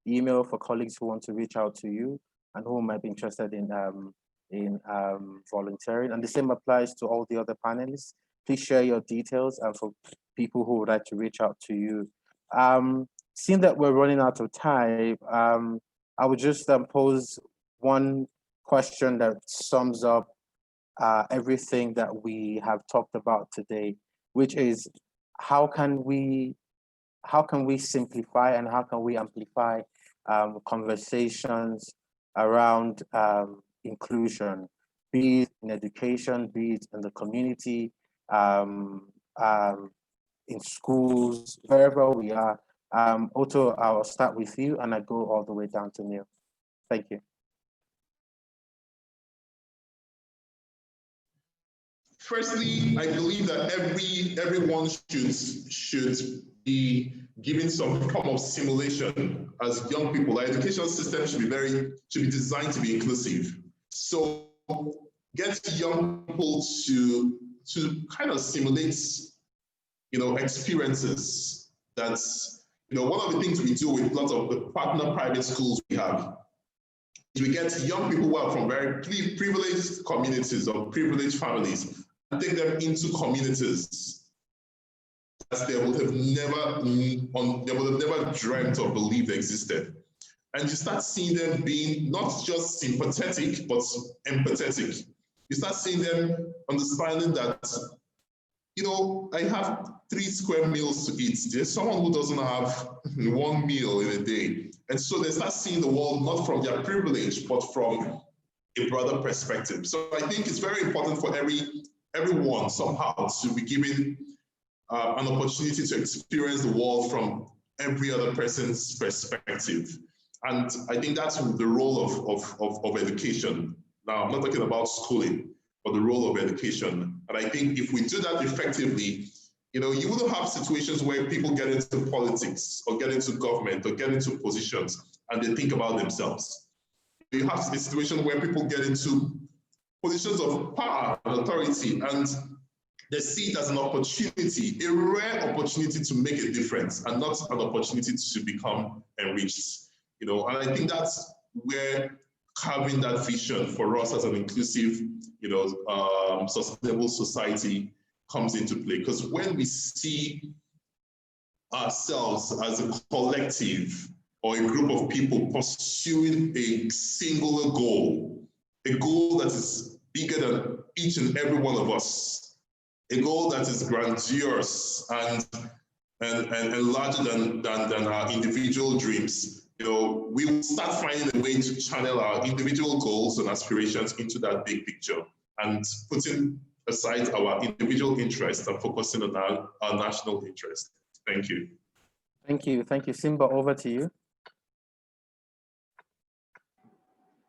email for colleagues who want to reach out to you and who might be interested in volunteering. And the same applies to all the other panelists. Please share your details and for people who would like to reach out to you. Seeing that we're running out of time, I would just pose one question that sums up everything that we have talked about today, which is how can we simplify and how can we amplify conversations around inclusion, be it in education, be it in the community, in schools, wherever we are. Otto, I'll start with you and I go all the way down to Neil. Thank you. Firstly, I believe that everyone should be given some form of simulation as young people. Our education system should be designed to be inclusive. So get young people to kind of simulate, experiences. That's, one of the things we do with lots of the partner private schools we have. We get young people who are from very privileged communities or privileged families and take them into communities that they would have never dreamt or believed existed. And you start seeing them being not just sympathetic, but empathetic. You start seeing them understanding that, I have 3 square meals to eat. There's someone who doesn't have 1 meal in a day. And so they start seeing the world not from their privilege, but from a broader perspective. So I think it's very important for everyone somehow to be given an opportunity to experience the world from every other person's perspective. And I think that's the role of education. Now, I'm not talking about schooling, but the role of education. And I think if we do that effectively, you wouldn't have situations where people get into politics or get into government or get into positions and they think about themselves. You have a situation where people get into positions of power and authority and they see it as an opportunity, a rare opportunity to make a difference and not an opportunity to become enriched. And I think that's where having that vision for us as an inclusive, sustainable society comes into play. Because when we see ourselves as a collective or a group of people pursuing a singular goal, a goal that is bigger than each and every one of us, a goal that is grandiose and larger than our individual dreams, we will start finding a way to channel our individual goals and aspirations into that big picture and putting aside our individual interests and focusing on our national interest. Thank you. Thank you. Thank you. Simba, over to you.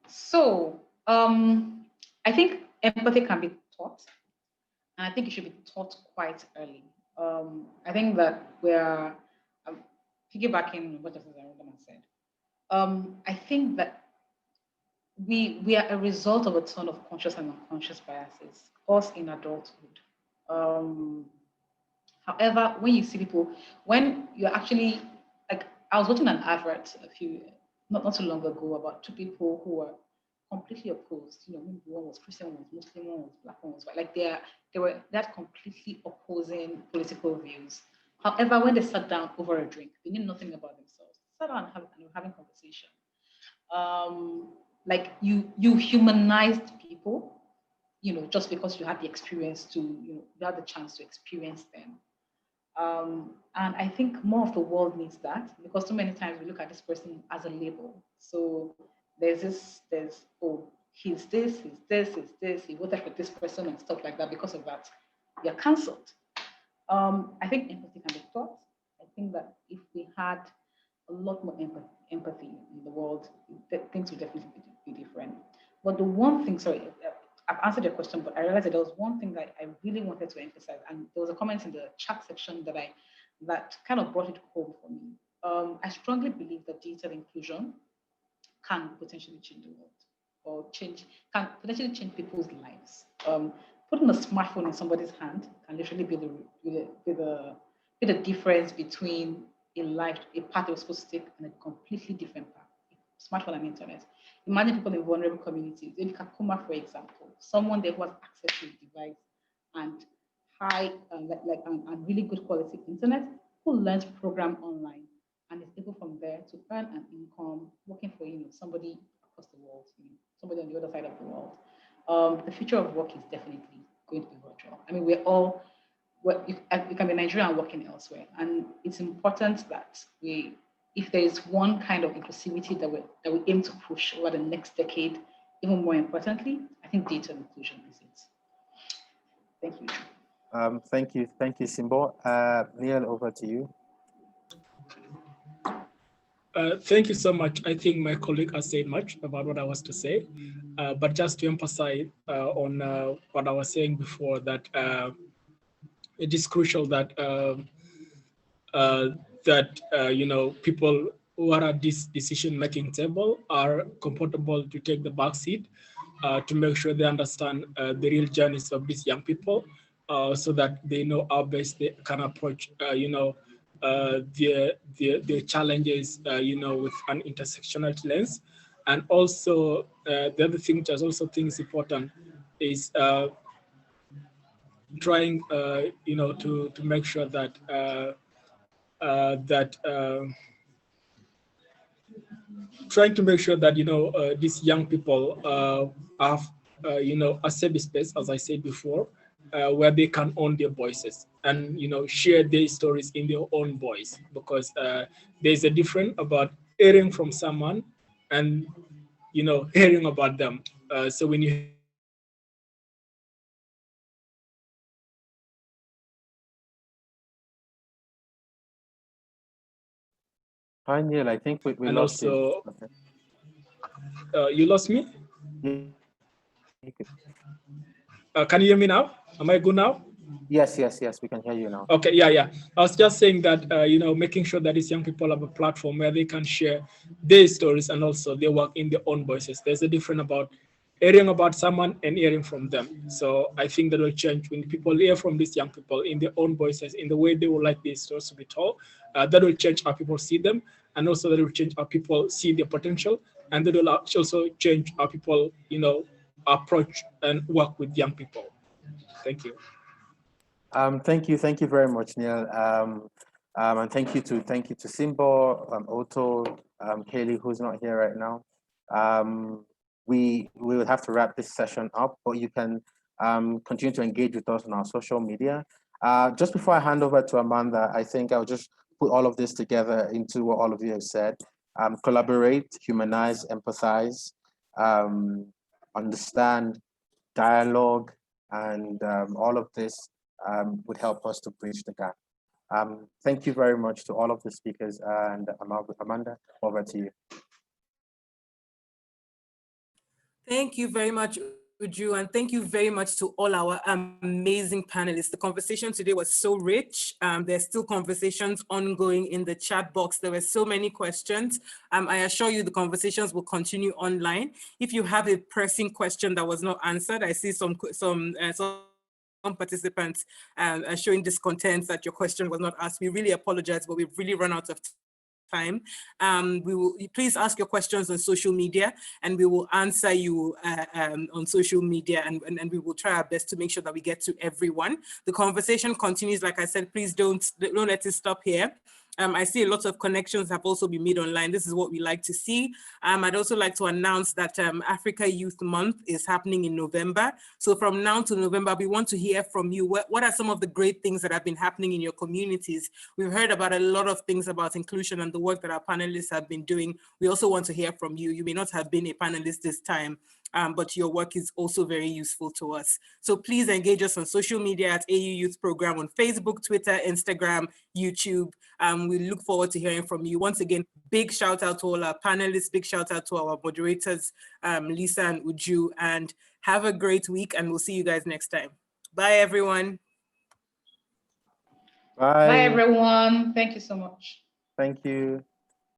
So I think empathy can be taught, and I think it should be taught quite early. I think that we're piggybacking what Justice Arundama said. I think that we are a result of a ton of conscious and unconscious biases, us in adulthood. However, when you see people, when you're actually, like, I was watching an advert not too long ago about two people who were completely opposed. One was Christian, one was Muslim, one was Black, one was white. Like they had completely opposing political views. However, when they sat down over a drink, they knew nothing about themselves. They sat down and were having conversation. Like you humanized people, just because you had the experience you had the chance to experience them. And I think more of the world needs that, because too many times we look at this person as a label. So there's oh, he's this, he voted for this person and stuff like that. Because of that, you're cancelled. I think empathy can be taught. I think that if we had a lot more empathy in the world, things would definitely be different. But the one thing, sorry, I've answered your question, but I realized that there was one thing that I really wanted to emphasize, and there was a comment in the chat section that kind of brought it home for me. I strongly believe that digital inclusion can potentially change the world, or can potentially change people's lives. Putting a smartphone in somebody's hand can literally be the difference between a path they were supposed to take and a completely different path. Smartphone and internet. Imagine people in vulnerable communities. In Kakuma, for example, someone there who has access to a device and and really good quality internet, who learns to program online and is able from there to earn an income working for somebody across the world, somebody on the other side of the world. The future of work is definitely going to be virtual. I mean, you can be Nigerian and working elsewhere, and it's important that if there is one kind of inclusivity that we aim to push over the next decade, even more importantly, I think digital inclusion is it. Thank you. Thank you, Simbo. Neil, over to you. Thank you so much. I think my colleague has said much about what I was to say, but just to emphasize on what I was saying before, that it is crucial that people who are at this decision-making table are comfortable to take the back seat to make sure they understand the real journeys of these young people, so that they know how best they can approach, the challenges, with an intersectionality lens. And also, the other thing which I also think is important is trying, to make sure that trying to make sure that these young people have a safe space, as I said before, where they can own their voices and share their stories in their own voice, because there's a difference about hearing from someone and, you know, hearing about them. So when you Hi, Neil. I think we and lost you. also, Okay. you lost me? Yeah. Can you hear me now? Am I good now? Yes, we can hear you now. Okay, yeah. I was just saying that, you know, making sure that these young people have a platform where they can share their stories and also their work in their own voices. There's a difference about hearing about someone and hearing from them. So I think that will change when people hear from these young people in their own voices, in the way they would like these stories to be told. That will change how people see them, and also that will change how people see their potential, and that will also change how people, you know, approach and work with young people. Thank you. Thank you very much, Neil. And thank you to Simbo, Otto, Haley, who's not here right now. We will have to wrap this session up, but you can continue to engage with us on our social media. Just before I hand over to Amanda, I think I'll just put all of this together into what all of you have said. Collaborate, humanize, empathize, understand, dialogue, and all of this would help us to bridge the gap. Thank you very much to all of the speakers, and Amanda, over to you. Thank you very much, Uju, and thank you very much to all our amazing panelists. The conversation today was so rich. There's still conversations ongoing in the chat box. There were so many questions. I assure you the conversations will continue online. If you have a pressing question that was not answered, I see some participants showing discontent that your question was not asked. We really apologize, but we've really run out of time. We will please ask your questions on social media, and we will answer you on social media, and we will try our best to make sure that we get to everyone. The conversation continues. Like I said, please don't let it stop here. I see a lot of connections have also been made online. This is what we like to see. I'd also like to announce that Africa Youth Month is happening in November. So from now to November, we want to hear from you. What are some of the great things that have been happening in your communities? We've heard about a lot of things about inclusion and the work that our panelists have been doing. We also want to hear from you. You may not have been a panelist this time, but your work is also very useful to us. So please engage us on social media at AU Youth Program on Facebook, Twitter, Instagram, YouTube. We look forward to hearing from you. Once again, big shout out to all our panelists, big shout out to our moderators, Lisa and Uju, and have a great week, and we'll see you guys next time. Bye, everyone. Bye. Bye, everyone. Thank you so much. Thank you.